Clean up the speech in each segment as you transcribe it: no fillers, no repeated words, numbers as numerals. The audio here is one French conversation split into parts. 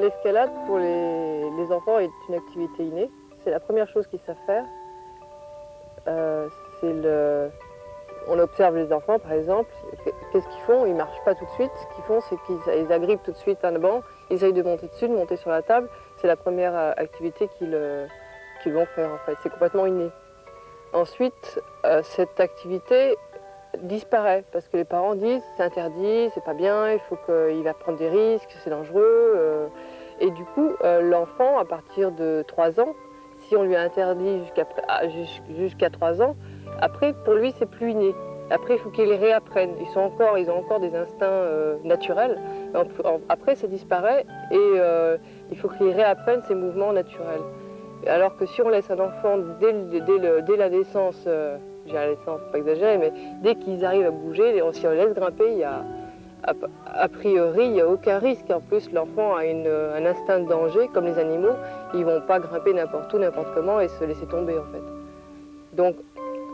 L'escalade pour les enfants est une activité innée. C'est la première chose qu'ils savent faire. On observe les enfants, par exemple. Qu'est-ce qu'ils font? Ils ne marchent pas tout de suite. Ce qu'ils font, c'est qu'ils agrippent tout de suite un banc, ils essayent de monter dessus, de monter sur la table. C'est la première activité qu'ils vont faire, en fait. C'est complètement inné. Ensuite, cette activité disparaît parce que les parents disent c'est interdit, c'est pas bien, il va prendre des risques, c'est dangereux. Et du coup, l'enfant, à partir de 3 ans, si on lui a interdit jusqu'à 3 ans, après, pour lui, c'est plus inné. Après, il faut qu'il les réapprenne. Ils ont encore des instincts naturels. Après, ça disparaît et il faut qu'il réapprenne ces mouvements naturels. Alors que si on laisse un enfant dès la naissance, j'ai la naissance, pas exagéré, mais dès qu'ils arrivent à bouger, si on les laisse grimper, a priori, il n'y a aucun risque. En plus, l'enfant a un instinct de danger, comme les animaux. Ils ne vont pas grimper n'importe où, n'importe comment et se laisser tomber, en fait. Donc,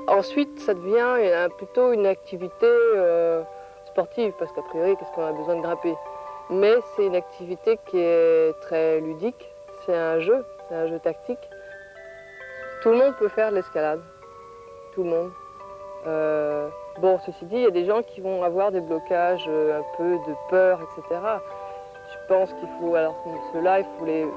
ensuite, ça devient plutôt une activité sportive, parce qu'a priori, qu'est-ce qu'on a besoin de grimper? Mais c'est une activité qui est très ludique. C'est un jeu tactique. Tout le monde peut faire de l'escalade. Tout le monde. Bon, ceci dit, il y a des gens qui vont avoir des blocages un peu de peur, etc. Je pense qu'il faut, alors ceux-là, il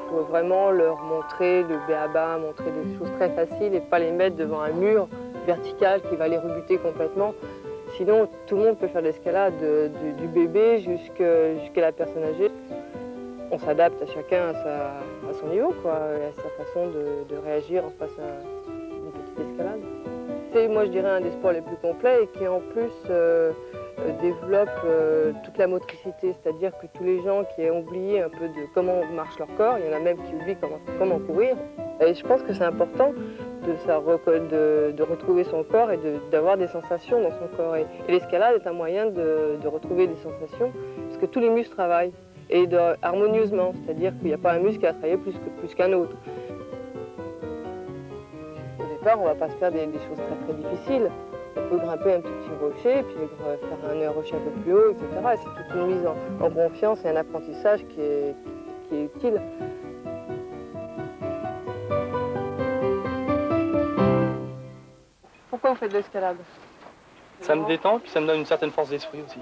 faut vraiment leur montrer le b.a.-ba, montrer des choses très faciles et pas les mettre devant un mur vertical qui va les rebuter complètement. Sinon, tout le monde peut faire de l'escalade, du bébé jusqu'à la personne âgée. On s'adapte à chacun à son niveau, quoi, et à sa façon de réagir en face à une petite escalade. C'est, moi, je dirais, un des sports les plus complets et qui, en plus, développe toute la motricité. C'est-à-dire que tous les gens qui ont oublié un peu de comment marche leur corps, il y en a même qui oublient comment courir. Et je pense que c'est important de retrouver son corps et d'avoir des sensations dans son corps. Et l'escalade est un moyen de retrouver des sensations, parce que tous les muscles travaillent. Et harmonieusement, c'est-à-dire qu'il n'y a pas un muscle qui va travailler plus qu'un autre. Au départ, on ne va pas se faire des choses très difficiles. On peut grimper un tout petit rocher, puis faire un rocher un peu plus haut, etc. Et c'est toute une mise en confiance et un apprentissage qui est utile. Pourquoi vous faites de l'escalade? Ça me détend, puis ça me donne une certaine force d'esprit aussi.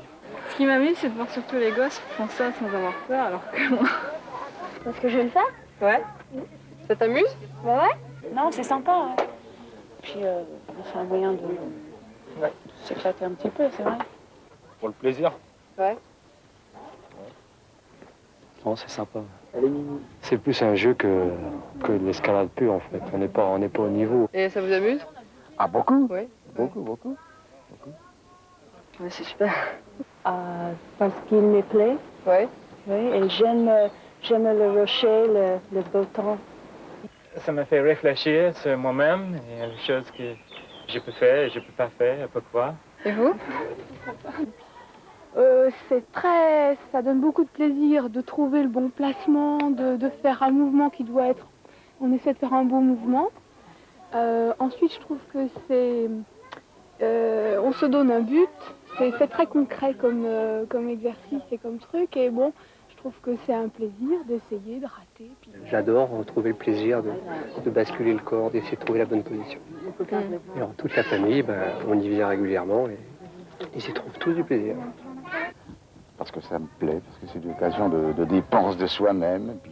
Ce qui m'amuse, c'est de voir surtout les gosses qui font ça sans avoir peur, alors que moi... Parce que je vais le faire. Ouais. Ça t'amuse? Bah ouais. Non, c'est sympa. Hein. Puis c'est un moyen de s'éclater un petit peu, c'est vrai. Pour le plaisir. Ouais. Non, c'est sympa. C'est plus un jeu que l'escalade pure, en fait. On n'est pas au niveau. Et ça vous amuse? Ah, beaucoup? Oui. Beaucoup. Ouais, c'est super. Parce qu'il me plaît. Ouais. Oui, et j'aime le rocher, le beau temps. Ça me fait réfléchir sur moi-même et les choses que je peux faire et je peux pas faire, pourquoi. Et vous? Ça donne beaucoup de plaisir de trouver le bon placement, de faire un mouvement qui doit être... On essaie de faire un beau mouvement. Ensuite, je trouve que on se donne un but. C'est très concret comme exercice et comme truc. Et bon, je trouve que c'est un plaisir d'essayer, de rater. Puis... J'adore retrouver le plaisir de basculer le corps, d'essayer de trouver la bonne position. Et alors, toute la famille, on y vient régulièrement et ils y trouvent tous du plaisir. Parce que ça me plaît, parce que c'est l'occasion de dépense de soi-même. Et puis,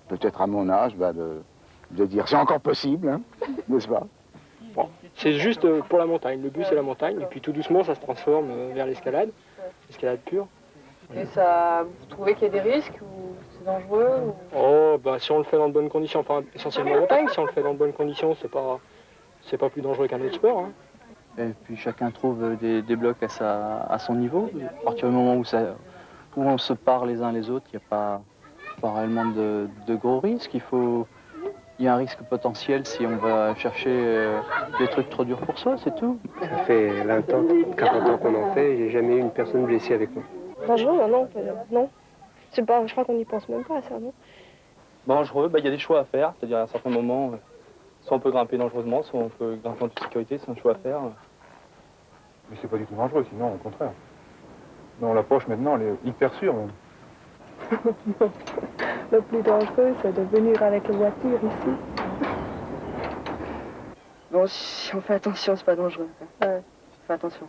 peut-être à mon âge, de dire c'est encore possible, hein, n'est-ce pas? Bon. C'est juste pour la montagne. Le but, c'est la montagne. Et puis tout doucement, ça se transforme vers l'escalade pure. Et ça, vous trouvez qu'il y a des risques ou c'est dangereux ou... Oh, si on le fait dans de bonnes conditions, enfin essentiellement en montagne, si on le fait dans de bonnes conditions, c'est pas plus dangereux qu'un autre sport. Hein. Et puis chacun trouve des blocs à son niveau. À partir du moment où on se parle les uns les autres, il n'y a pas réellement de gros risques. Il y a un risque potentiel si on va chercher des trucs trop durs pour soi, c'est tout. Ça fait 20 ans, 40 ans qu'on en fait et j'ai jamais eu une personne blessée avec moi. Dangereux, non. Je crois qu'on n'y pense même pas à ça, non? Dangereux, il y a des choix à faire, c'est-à-dire à un certain moment, soit on peut grimper dangereusement, soit on peut grimper en toute sécurité, c'est un choix à faire. Mais c'est pas du tout dangereux, sinon au contraire. Non, l'approche maintenant, elle est hyper sûre même. Le plus dangereux, c'est de venir avec la voiture ici. Bon, si on fait attention, c'est pas dangereux. Ouais. Fais attention.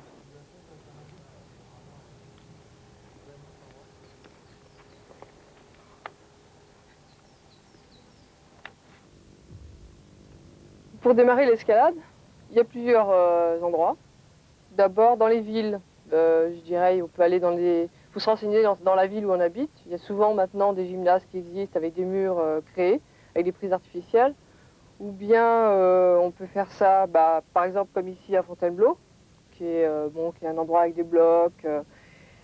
Pour démarrer l'escalade, il y a plusieurs endroits. D'abord dans les villes, je dirais, on peut aller dans les... Il faut se renseigner dans la ville où on habite. Il y a souvent maintenant des gymnases qui existent avec des murs créés, avec des prises artificielles. Ou bien on peut faire ça, par exemple comme ici à Fontainebleau, qui est un endroit avec des blocs,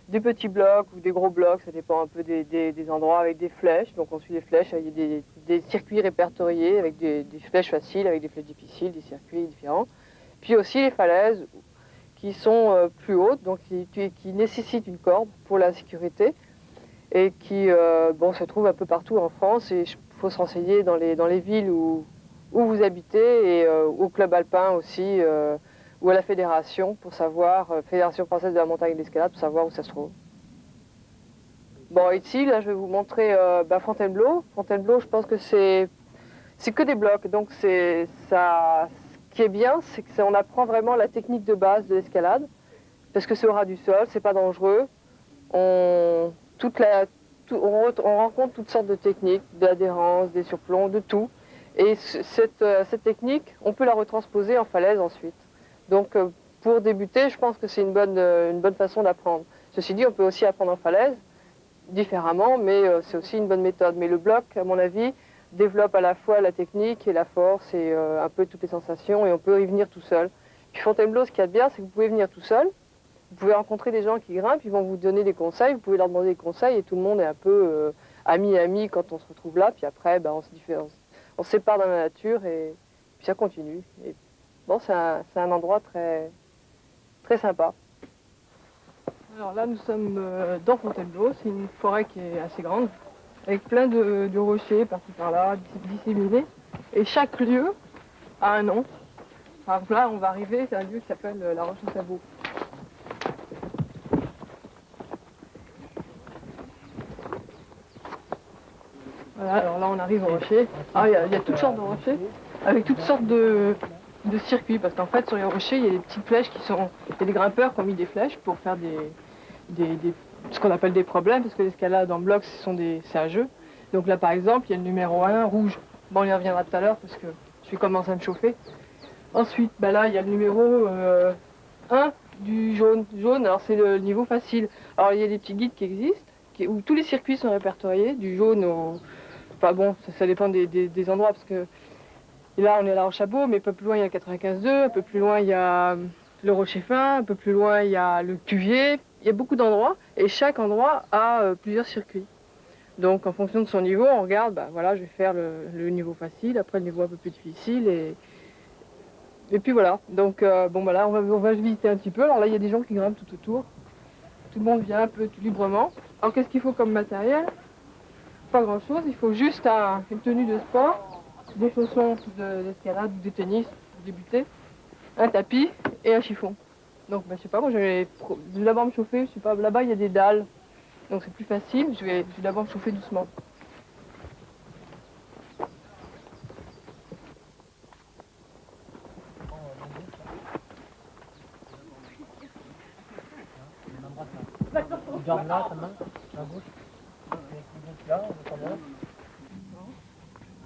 des petits blocs ou des gros blocs, ça dépend un peu des endroits, avec des flèches. Donc on suit les flèches, avec des circuits répertoriés, avec des flèches faciles, avec des flèches difficiles, des circuits différents. Puis aussi les falaises qui sont plus hautes, donc qui nécessitent une corde pour la sécurité et qui se trouvent un peu partout en France. Et il faut se renseigner dans les villes où vous habitez et au club alpin aussi, ou à la fédération pour savoir, Fédération française de la montagne et de l'escalade, pour savoir où ça se trouve. Bon, ici, là, je vais vous montrer Fontainebleau. Fontainebleau, je pense que c'est que des blocs, donc ça. Ce qui est bien, c'est qu'on apprend vraiment la technique de base de l'escalade, parce que c'est au ras du sol, c'est pas dangereux. On rencontre toutes sortes de techniques, de l'adhérence, des surplombs, de tout. Et cette technique, on peut la retransposer en falaise ensuite. Donc pour débuter, je pense que c'est une bonne façon d'apprendre. Ceci dit, on peut aussi apprendre en falaise, différemment, mais c'est aussi une bonne méthode. Mais le bloc, à mon avis, développe à la fois la technique et la force et un peu toutes les sensations, et on peut y venir tout seul. Puis Fontainebleau, ce qu'il y a de bien, c'est que vous pouvez venir tout seul, vous pouvez rencontrer des gens qui grimpent, ils vont vous donner des conseils, vous pouvez leur demander des conseils, et tout le monde est un peu ami quand on se retrouve là, puis après on se sépare dans la nature et puis ça continue. Et bon, c'est un endroit très, très sympa. Alors là, nous sommes dans Fontainebleau, c'est une forêt qui est assez grande, avec plein de rochers par-ci par-là, disséminés. Et chaque lieu a un nom. Par exemple, là, on va arriver, c'est un lieu qui s'appelle la Roche au Sabot. Voilà, alors là, on arrive au rocher. Ah, il y a toutes sortes de rochers, avec toutes sortes de circuits, parce qu'en fait, sur les rochers, il y a des petites flèches qui sont... Il y a des grimpeurs qui ont mis des flèches pour faire ce qu'on appelle des problèmes, parce que l'escalade en bloc, c'est un jeu. Donc là, par exemple, il y a le numéro 1, rouge. Bon, on y reviendra tout à l'heure, parce que je vais commencer à me chauffer. Ensuite, là, il y a le numéro 1 du jaune. Jaune, alors c'est le niveau facile. Alors, il y a des petits guides qui existent, où tous les circuits sont répertoriés, du jaune au... Enfin bon, ça dépend des endroits, parce que là, on est à la Roche-à-Beau, mais un peu plus loin, il y a le 95-2, un peu plus loin, il y a le Rocher Fin, un peu plus loin, il y a le Cuvier. Il y a beaucoup d'endroits, et chaque endroit a plusieurs circuits. Donc, en fonction de son niveau, on regarde, voilà, je vais faire le niveau facile, après le niveau un peu plus difficile, et puis voilà. Donc, on va visiter un petit peu. Alors là, il y a des gens qui grimpent tout autour. Tout le monde vient un peu tout librement. Alors, qu'est-ce qu'il faut comme matériel? Pas grand-chose, il faut juste une tenue de sport, des chaussons d'escalade, des tennis pour débuter, un tapis et un chiffon. Donc, je sais pas, moi je vais d'abord me chauffer, je sais pas, là-bas il y a des dalles, donc c'est plus facile, je vais d'abord me chauffer doucement.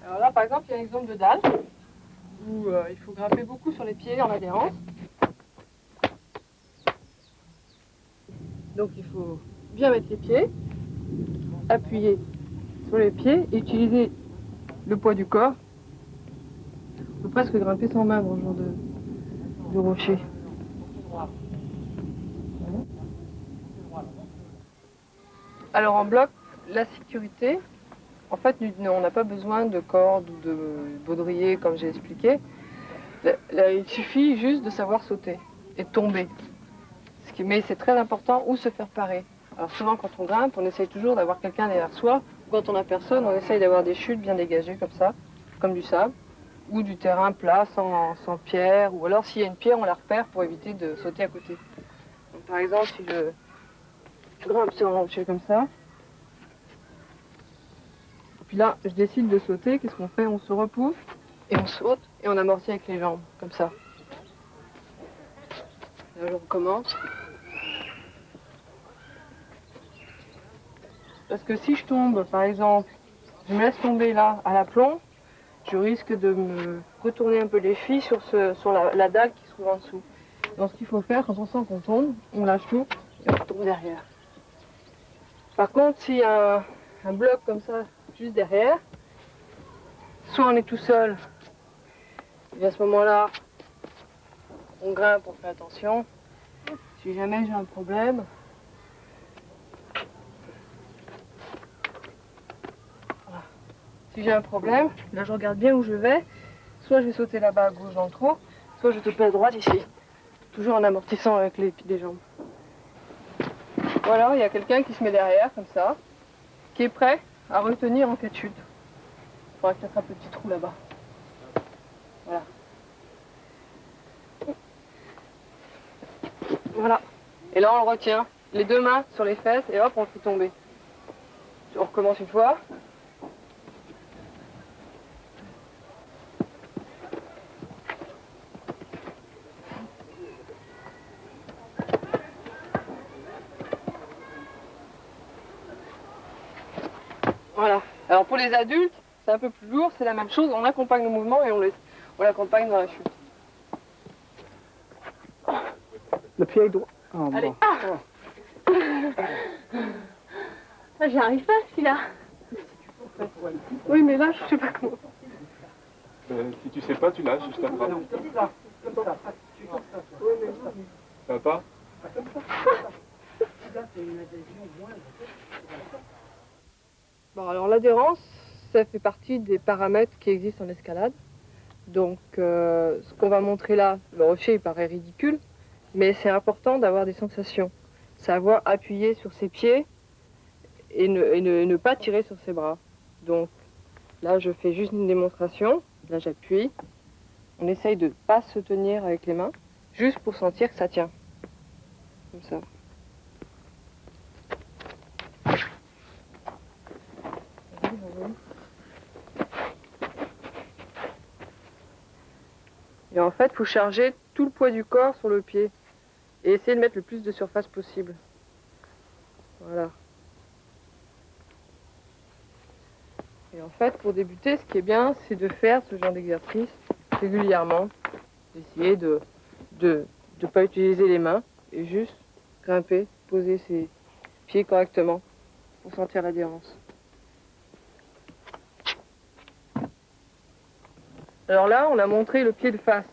Alors là, par exemple, il y a un exemple de dalle où il faut grimper beaucoup sur les pieds en adhérence. Donc il faut bien mettre les pieds, appuyer sur les pieds et utiliser le poids du corps. On peut presque grimper sans main dans ce genre de rocher. Alors en bloc, la sécurité, en fait, on n'a pas besoin de corde ou de baudrier comme j'ai expliqué. Il suffit juste de savoir sauter et tomber. Mais c'est très important où se faire parer. Alors souvent quand on grimpe, on essaye toujours d'avoir quelqu'un derrière soi. Quand on n'a personne, on essaye d'avoir des chutes bien dégagées comme ça, comme du sable, ou du terrain plat sans pierre, ou alors s'il y a une pierre, on la repère pour éviter de sauter à côté. Donc, par exemple, si je grimpe sur un rocher comme ça, puis là, je décide de sauter. Qu'est-ce qu'on fait? On se repousse et on saute et on amortit avec les jambes, comme ça. Là, je recommence. Parce que si je tombe, par exemple, je me laisse tomber là, à l'aplomb, je risque de me retourner un peu les chevilles sur la dalle qui se trouve en dessous. Donc ce qu'il faut faire, quand on sent qu'on tombe, on lâche tout et on tombe derrière. Par contre, s'il y a un bloc comme ça, juste derrière, soit on est tout seul, et à ce moment-là, on grimpe, on fait attention. Si jamais j'ai un problème, voilà. Si j'ai un problème, là je regarde bien où je vais, soit je vais sauter là-bas à gauche dans le trou, soit je tape à droite ici, toujours en amortissant avec les pieds des jambes. Voilà, il y a quelqu'un qui se met derrière, comme ça, qui est prêt à retenir en cas de chute. Il faudra qu'il attrape le petit trou là-bas. Voilà. Voilà. Et là, on le retient. Les deux mains sur les fesses et hop, on le fait tomber. On recommence une fois. Voilà. Alors pour les adultes, c'est un peu plus lourd, c'est la même chose. On accompagne le mouvement et on l'accompagne dans la chute. Le pied est droit. Oh, Allez. bon. Ah, j'y arrive pas, celui-là. Oui, mais là, je sais pas comment. Si tu sais pas, tu lâches, je t'attrape. Ça va pas? Bon, alors l'adhérence, ça fait partie des paramètres qui existent en escalade. Donc, ce qu'on va montrer là, le rocher, il paraît ridicule, mais c'est important d'avoir des sensations. Savoir appuyer sur ses pieds et ne pas tirer sur ses bras. Donc, là, je fais juste une démonstration. Là, j'appuie. On essaye de ne pas se tenir avec les mains, juste pour sentir que ça tient. Comme ça. Et en fait, il faut charger tout le poids du corps sur le pied et essayer de mettre le plus de surface possible. Voilà. Et en fait, pour débuter, ce qui est bien, c'est de faire ce genre d'exercice régulièrement, d'essayer de ne pas utiliser les mains et juste grimper, poser ses pieds correctement pour sentir l'adhérence. Alors là, on a montré le pied de face.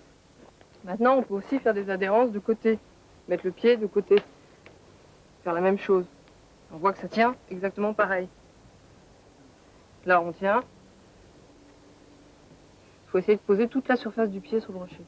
Maintenant, on peut aussi faire des adhérences de côté. Mettre le pied de côté. Faire la même chose. On voit que ça tient exactement pareil. Là, on tient. Il faut essayer de poser toute la surface du pied sur le rocher.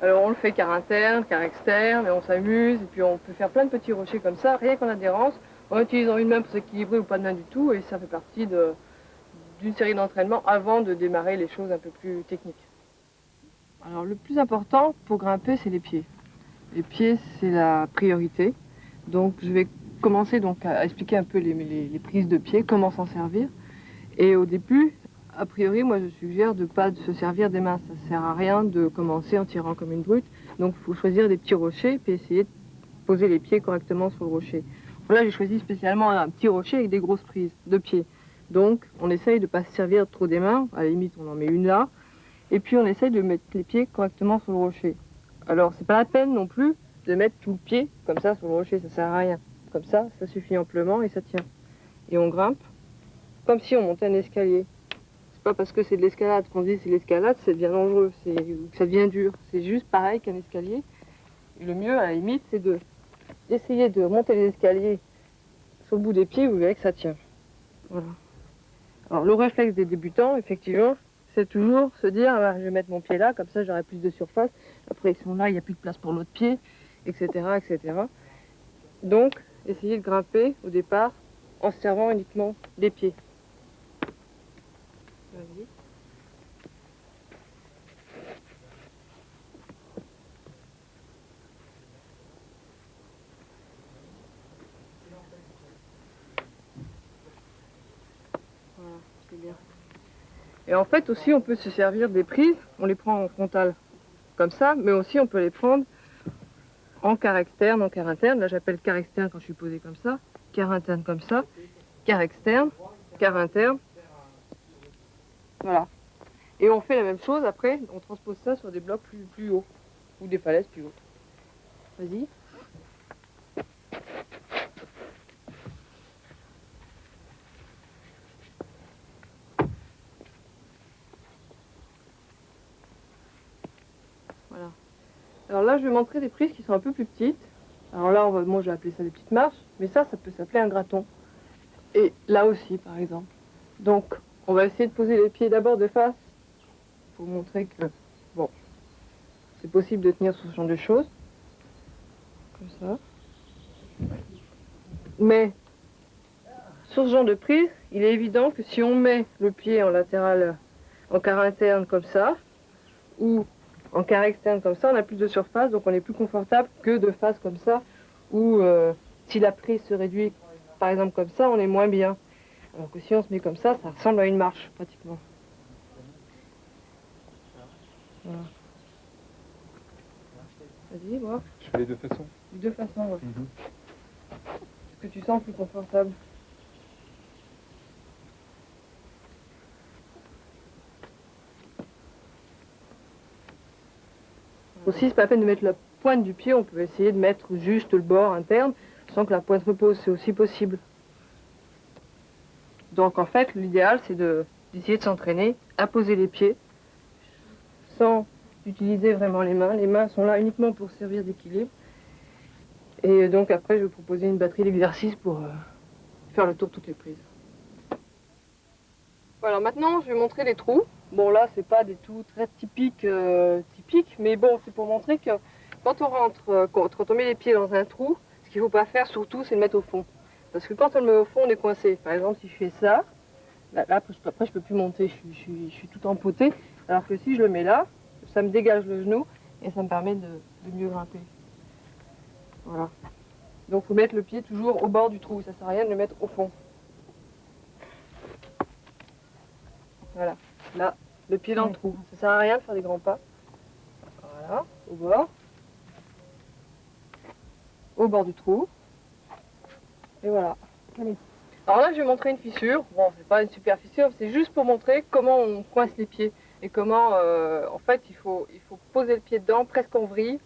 Alors on le fait quart interne, quart externe, et on s'amuse, et puis on peut faire plein de petits rochers comme ça, rien qu'en adhérence, en utilisant une main pour s'équilibrer ou pas de main du tout, et ça fait partie d'une série d'entraînements avant de démarrer les choses un peu plus techniques. Alors le plus important pour grimper, c'est les pieds. Les pieds, c'est la priorité. Donc je vais commencer donc à expliquer un peu les prises de pieds, comment s'en servir. Et au début, a priori, moi je suggère de ne pas se servir des mains. Ça ne sert à rien de commencer en tirant comme une brute. Donc il faut choisir des petits rochers puis essayer de poser les pieds correctement sur le rocher. Là j'ai choisi spécialement un petit rocher avec des grosses prises de pieds. Donc on essaye de ne pas se servir trop des mains. À la limite on en met une là. Et puis on essaye de mettre les pieds correctement sur le rocher. Alors c'est pas la peine non plus de mettre tout le pied comme ça sur le rocher. Ça ne sert à rien. Comme ça suffit amplement et ça tient. Et on grimpe comme si on montait un escalier. C'est pas parce que c'est de l'escalade qu'on dit c'est l'escalade, c'est bien dangereux, que ça devient dur. C'est juste pareil qu'un escalier. Et le mieux, à la limite, c'est d'essayer de monter les escaliers sur le bout des pieds, vous verrez que ça tient. Voilà. Alors le réflexe des débutants, effectivement, c'est toujours se dire ah, je vais mettre mon pied là, comme ça j'aurai plus de surface. La pression là, il n'y a plus de place pour l'autre pied, etc., etc. Donc, essayez de grimper au départ en se servant uniquement des pieds. Vas-y. Voilà, c'est bien. Et en fait aussi on peut se servir des prises, on les prend en frontal comme ça, mais aussi on peut les prendre en quart externe, en quart interne. Là j'appelle quart externe quand je suis posée comme ça, quart interne comme ça, quart externe, quart interne. Voilà. Et on fait la même chose après, on transpose ça sur des blocs plus hauts, ou des falaises plus hautes. Vas-y. Voilà. Alors là, je vais montrer des prises qui sont un peu plus petites. Alors là, moi, j'ai appelé ça des petites marches, mais ça peut s'appeler un graton. Et là aussi, par exemple. Donc, on va essayer de poser les pieds d'abord de face, pour montrer que, bon, c'est possible de tenir ce genre de choses. Comme ça. Mais, sur ce genre de prise, il est évident que si on met le pied en latéral, en quart interne comme ça, ou en quart externe comme ça, on a plus de surface, donc on est plus confortable que de face comme ça, où si la prise se réduit, par exemple comme ça, on est moins bien. Alors que si on se met comme ça ressemble à une marche, pratiquement. Voilà. Vas-y, voir. Je fais les deux façons. Les deux façons, ouais. Est-ce que tu sens plus confortable? Aussi, c'est pas la peine de mettre la pointe du pied, on peut essayer de mettre juste le bord interne sans que la pointe repose, c'est aussi possible. Donc en fait, l'idéal, c'est d'essayer de s'entraîner à poser les pieds sans utiliser vraiment les mains. Les mains sont là uniquement pour servir d'équilibre. Et donc après, je vais vous proposer une batterie d'exercices pour faire le tour de toutes les prises. Voilà, maintenant, je vais montrer les trous. Bon, là, c'est pas des trous très typiques, mais bon, c'est pour montrer que quand on rentre, quand on met les pieds dans un trou, ce qu'il ne faut pas faire surtout, c'est le mettre au fond. Parce que quand on le met au fond, on est coincé. Par exemple, si je fais ça, là après je peux plus monter, je suis tout empotée. Alors que si je le mets là, ça me dégage le genou et ça me permet de mieux grimper. Voilà. Donc il faut mettre le pied toujours au bord du trou, ça ne sert à rien de le mettre au fond. Voilà, là, le pied dans le trou. Ça ne sert à rien de faire des grands pas. Voilà, au bord. Au bord du trou. Et voilà. Alors là, je vais montrer une fissure. Bon, c'est pas une super fissure, c'est juste pour montrer comment on coince les pieds. Et comment, en fait, il faut poser le pied dedans, presque en vrille.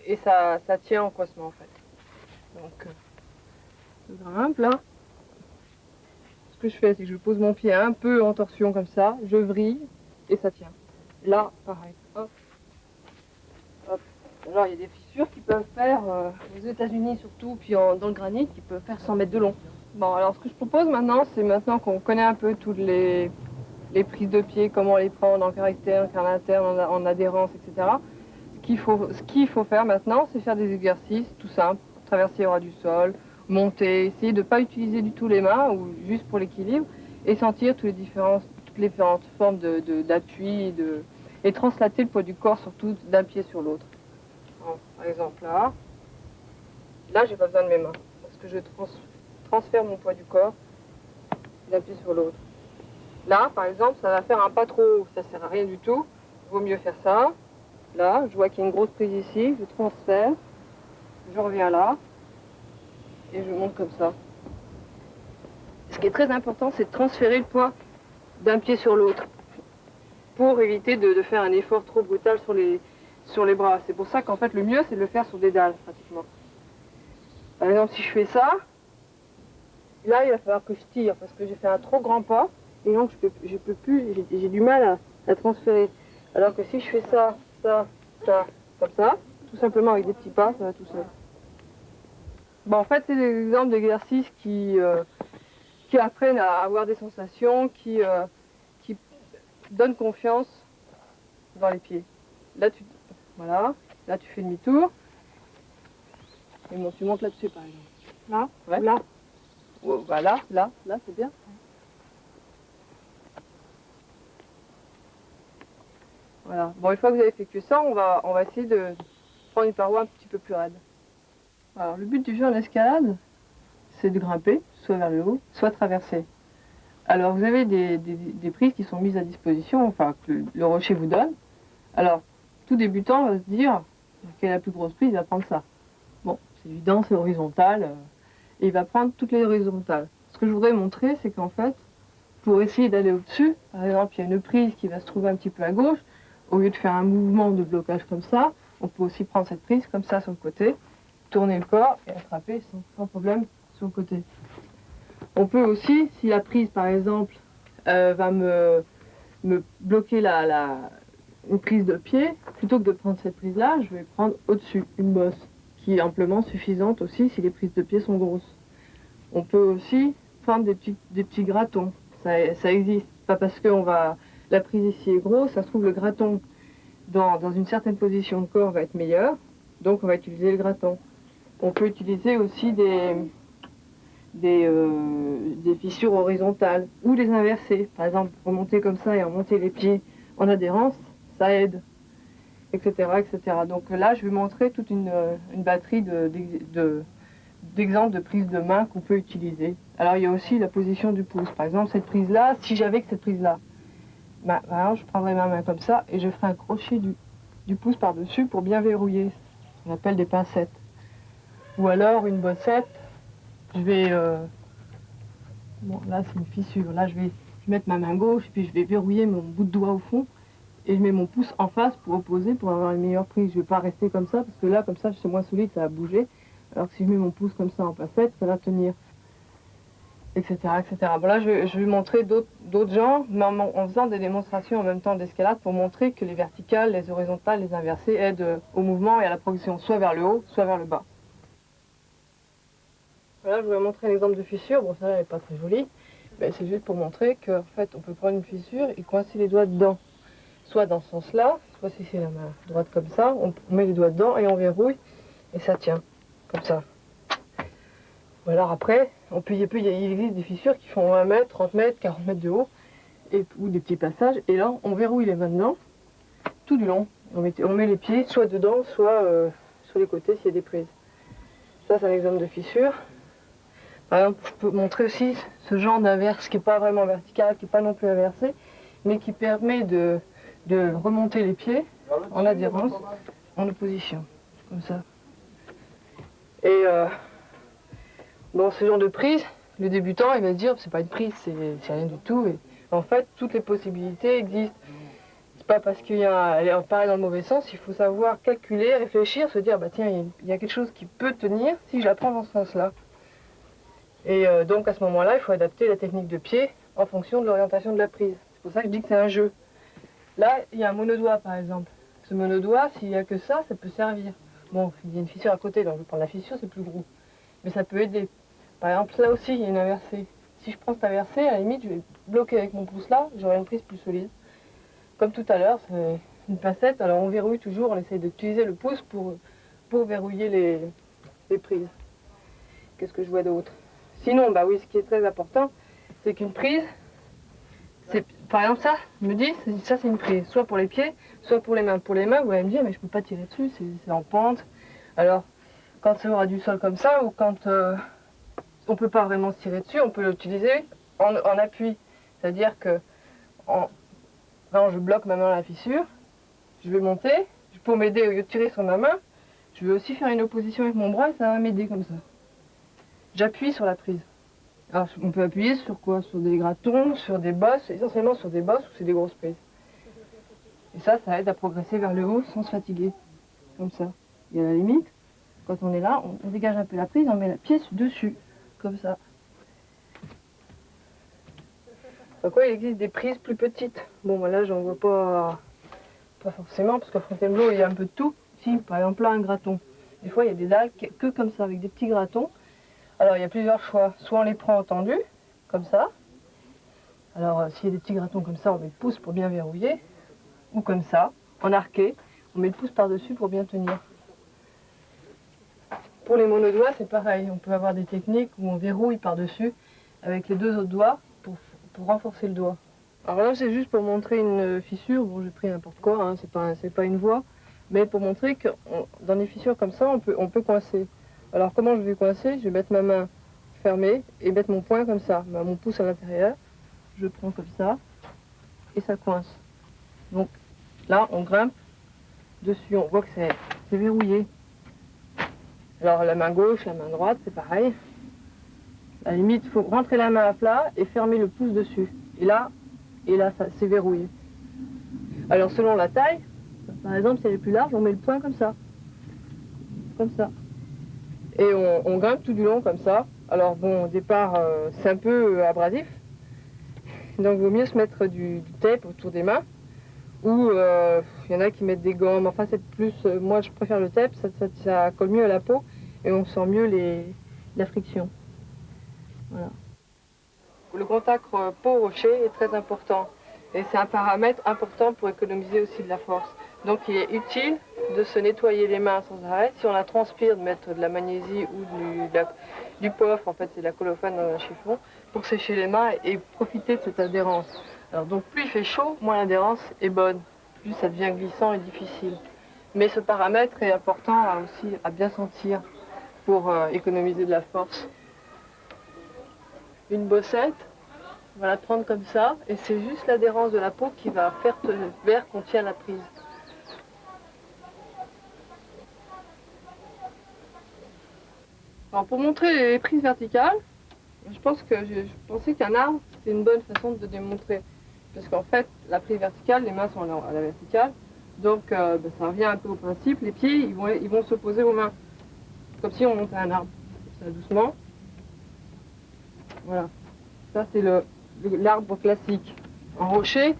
Et ça tient en coincement, en fait. Donc, je grimpe là. Ce que je fais, c'est que je pose mon pied un peu en torsion comme ça, je vrille et ça tient. Là, pareil. Hop. Hop. Alors, il y a des fissures qui peuvent faire, aux États-Unis surtout, puis dans le granit, qui peuvent faire 100 mètres de long. Bon, alors ce que je propose maintenant, c'est maintenant qu'on connaît un peu toutes les prises de pied, comment on les prend en quart externe, quart interne, en adhérence, etc. Ce qu'il faut faire maintenant, c'est faire des exercices tout simples, traverser les bras du sol, monter, essayer de ne pas utiliser du tout les mains, ou juste pour l'équilibre, et sentir toutes les différentes formes d'appui, et translater le poids du corps surtout d'un pied sur l'autre. Par exemple là, j'ai pas besoin de mes mains, parce que je transfère mon poids du corps d'un pied sur l'autre. Là, par exemple, ça va faire un pas trop haut, ça sert à rien du tout, il vaut mieux faire ça. Là, je vois qu'il y a une grosse prise ici, je transfère, je reviens là, et je monte comme ça. Ce qui est très important, c'est de transférer le poids d'un pied sur l'autre, pour éviter de faire un effort trop brutal sur les bras. C'est pour ça qu'en fait, le mieux, c'est de le faire sur des dalles, pratiquement. Par exemple, si je fais ça, là, il va falloir que je tire, parce que j'ai fait un trop grand pas, et donc je peux plus, j'ai du mal à transférer. Alors que si je fais ça, comme ça, tout simplement avec des petits pas, ça va tout seul. Bon, en fait, c'est des exemples d'exercices qui apprennent à avoir des sensations, qui donnent confiance dans les pieds. Là, voilà, là tu fais demi-tour, et bon, tu montes là-dessus par exemple. Là, ouais. Là. Voilà, là, c'est bien. Voilà. Bon, une fois que vous avez fait que ça, on va essayer de prendre une paroi un petit peu plus raide. Alors, le but du jeu en escalade, c'est de grimper, soit vers le haut, soit traverser. Alors, vous avez des prises qui sont mises à disposition, enfin, que le rocher vous donne. Alors, tout débutant va se dire, quelle est la plus grosse prise, il va prendre ça. Bon, c'est évident, c'est horizontal, et il va prendre toutes les horizontales. Ce que je voudrais montrer, c'est qu'en fait, pour essayer d'aller au-dessus, par exemple, il y a une prise qui va se trouver un petit peu à gauche, au lieu de faire un mouvement de blocage comme ça, on peut aussi prendre cette prise comme ça sur le côté, tourner le corps et attraper sans problème sur le côté. On peut aussi, si la prise par exemple va me bloquer une prise de pied, plutôt que de prendre cette prise-là, je vais prendre au-dessus une bosse qui est amplement suffisante aussi si les prises de pied sont grosses. On peut aussi prendre des petits gratons, ça existe, pas parce que la prise ici est grosse, ça se trouve le graton dans une certaine position de corps va être meilleur, donc on va utiliser le graton. On peut utiliser aussi des fissures horizontales ou les inverser. Par exemple, remonter comme ça et remonter les pieds en adhérence, ça aide, etc., etc. Donc là, je vais montrer toute une batterie d'exemples de prise de main qu'on peut utiliser. Alors, il y a aussi la position du pouce. Par exemple, cette prise-là, si j'avais que cette prise-là, alors, je prendrais ma main comme ça et je ferai un crochet du pouce par-dessus pour bien verrouiller. On appelle des pincettes. Ou alors une bossette. Je vais... Bon, là, c'est une fissure. Là, je vais mettre ma main gauche et puis je vais verrouiller mon bout de doigt au fond. Et je mets mon pouce en face pour opposer, pour avoir une meilleure prise. Je ne vais pas rester comme ça, parce que là, comme ça, c'est moins solide, ça va bouger. Alors que si je mets mon pouce comme ça en pincette, ça va tenir. Etc., etc. Bon, là, je vais montrer d'autres genres, mais en faisant des démonstrations en même temps d'escalade pour montrer que les verticales, les horizontales, les inversées aident au mouvement et à la progression, soit vers le haut, soit vers le bas. Voilà, je vais vous montrer un exemple de fissure. Bon, ça, elle n'est pas très jolie. Mais c'est juste pour montrer qu'en fait, on peut prendre une fissure et coincer les doigts dedans. Soit dans ce sens-là, soit si c'est la main droite comme ça, on met les doigts dedans et on verrouille et ça tient, comme ça. Ou alors après, il existe des fissures qui font 20 mètres, 30 mètres, 40 mètres de haut, ou des petits passages, et là, on verrouille les mains dedans, tout du long. On met les pieds soit dedans, soit sur les côtés s'il y a des prises. Ça, c'est un exemple de fissure. Par exemple, je peux montrer aussi ce genre d'inverse qui n'est pas vraiment vertical, qui n'est pas non plus inversé, mais qui permet de remonter les pieds en adhérence, en opposition, comme ça. Et dans ce genre de prise, le débutant, il va se dire, c'est pas une prise, c'est rien du tout. Et en fait, toutes les possibilités existent. C'est pas parce qu'elle apparaît dans le mauvais sens, il faut savoir calculer, réfléchir, se dire, bah tiens, il y a quelque chose qui peut tenir si je la prends dans ce sens-là. Et donc à ce moment-là, il faut adapter la technique de pied en fonction de l'orientation de la prise. C'est pour ça que je dis que c'est un jeu. Là, il y a un monodoigt par exemple. Ce monodoigt, s'il n'y a que ça peut servir. Bon, il y a une fissure à côté, donc je vais prendre la fissure, c'est plus gros. Mais ça peut aider. Par exemple, là aussi, il y a une inversée. Si je prends cette inversée, à la limite, je vais bloquer avec mon pouce là, j'aurai une prise plus solide. Comme tout à l'heure, c'est une pincette, alors on verrouille toujours, on essaie d'utiliser le pouce pour verrouiller les prises. Qu'est-ce que je vois d'autre? Sinon, bah oui, ce qui est très important, c'est qu'une prise, par exemple ça, je me dis, ça c'est une prise, soit pour les pieds, soit pour les mains. Pour les mains, vous allez me dire, mais je peux pas tirer dessus, c'est en pente. Alors, quand c'est aura du sol comme ça, ou quand on peut pas vraiment se tirer dessus, on peut l'utiliser en appui. C'est-à-dire que, quand je bloque ma main à la fissure, je vais monter, pour m'aider au lieu de tirer sur ma main, je vais aussi faire une opposition avec mon bras et ça va m'aider comme ça. J'appuie sur la prise. Alors, on peut appuyer sur quoi? Sur des gratons, sur des bosses, essentiellement sur des bosses où c'est des grosses prises. Et ça aide à progresser vers le haut sans se fatiguer. Comme ça. Et à la limite, quand on est là, on dégage un peu la prise, on met la pièce dessus. Comme ça. Pourquoi il existe des prises plus petites? Bon, là, j'en vois pas forcément, parce qu'à Fontainebleau, il y a un peu de tout. Si, par exemple, là, un graton. Des fois, il y a des dalles que comme ça, avec des petits gratons. Alors, il y a plusieurs choix. Soit on les prend en tendu, comme ça. Alors, s'il y a des petits gratons comme ça, on met le pouce pour bien verrouiller. Ou comme ça, en arqué, on met le pouce par-dessus pour bien tenir. Pour les monodoigts, c'est pareil. On peut avoir des techniques où on verrouille par-dessus avec les deux autres doigts pour renforcer le doigt. Alors là, c'est juste pour montrer une fissure. Bon, j'ai pris n'importe quoi, hein, c'est pas une voie. Mais pour montrer que dans des fissures comme ça, on peut coincer. Alors comment je vais coincer? Je vais mettre ma main fermée et mettre mon poing comme ça, mon pouce à l'intérieur. Je prends comme ça et ça coince. Donc là, on grimpe dessus, on voit que c'est verrouillé. Alors la main gauche, la main droite, c'est pareil. À la limite, il faut rentrer la main à plat et fermer le pouce dessus. Et là c'est verrouillé. Alors selon la taille, par exemple, si elle est plus large, on met le poing comme ça. Comme ça. Et on grimpe tout du long comme ça. Alors bon, au départ, c'est un peu abrasif. Donc il vaut mieux se mettre du tape autour des mains. Ou il y en a qui mettent des gommes. Enfin, c'est plus... moi, je préfère le tape, ça colle mieux à la peau. Et on sent mieux la friction. Voilà. Le contact peau-rocher est très important. Et c'est un paramètre important pour économiser aussi de la force. Donc il est utile de se nettoyer les mains sans arrêt. Si on la transpire, de mettre de la magnésie ou du POF, en fait c'est de la colophane dans un chiffon, pour sécher les mains et profiter de cette adhérence. Alors donc plus il fait chaud, moins l'adhérence est bonne. Plus ça devient glissant et difficile. Mais ce paramètre est important aussi à bien sentir pour économiser de la force. Une bossette, on va la prendre comme ça, et c'est juste l'adhérence de la peau qui va faire que le verre contient la prise. Alors pour montrer les prises verticales, je pensais qu'un arbre, c'était une bonne façon de démontrer. Parce qu'en fait, la prise verticale, les mains sont à la verticale, donc ça revient un peu au principe. Les pieds, ils vont s'opposer aux mains, comme si on montait un arbre. Ça doucement. Voilà. Ça, c'est l'arbre classique. En rocher,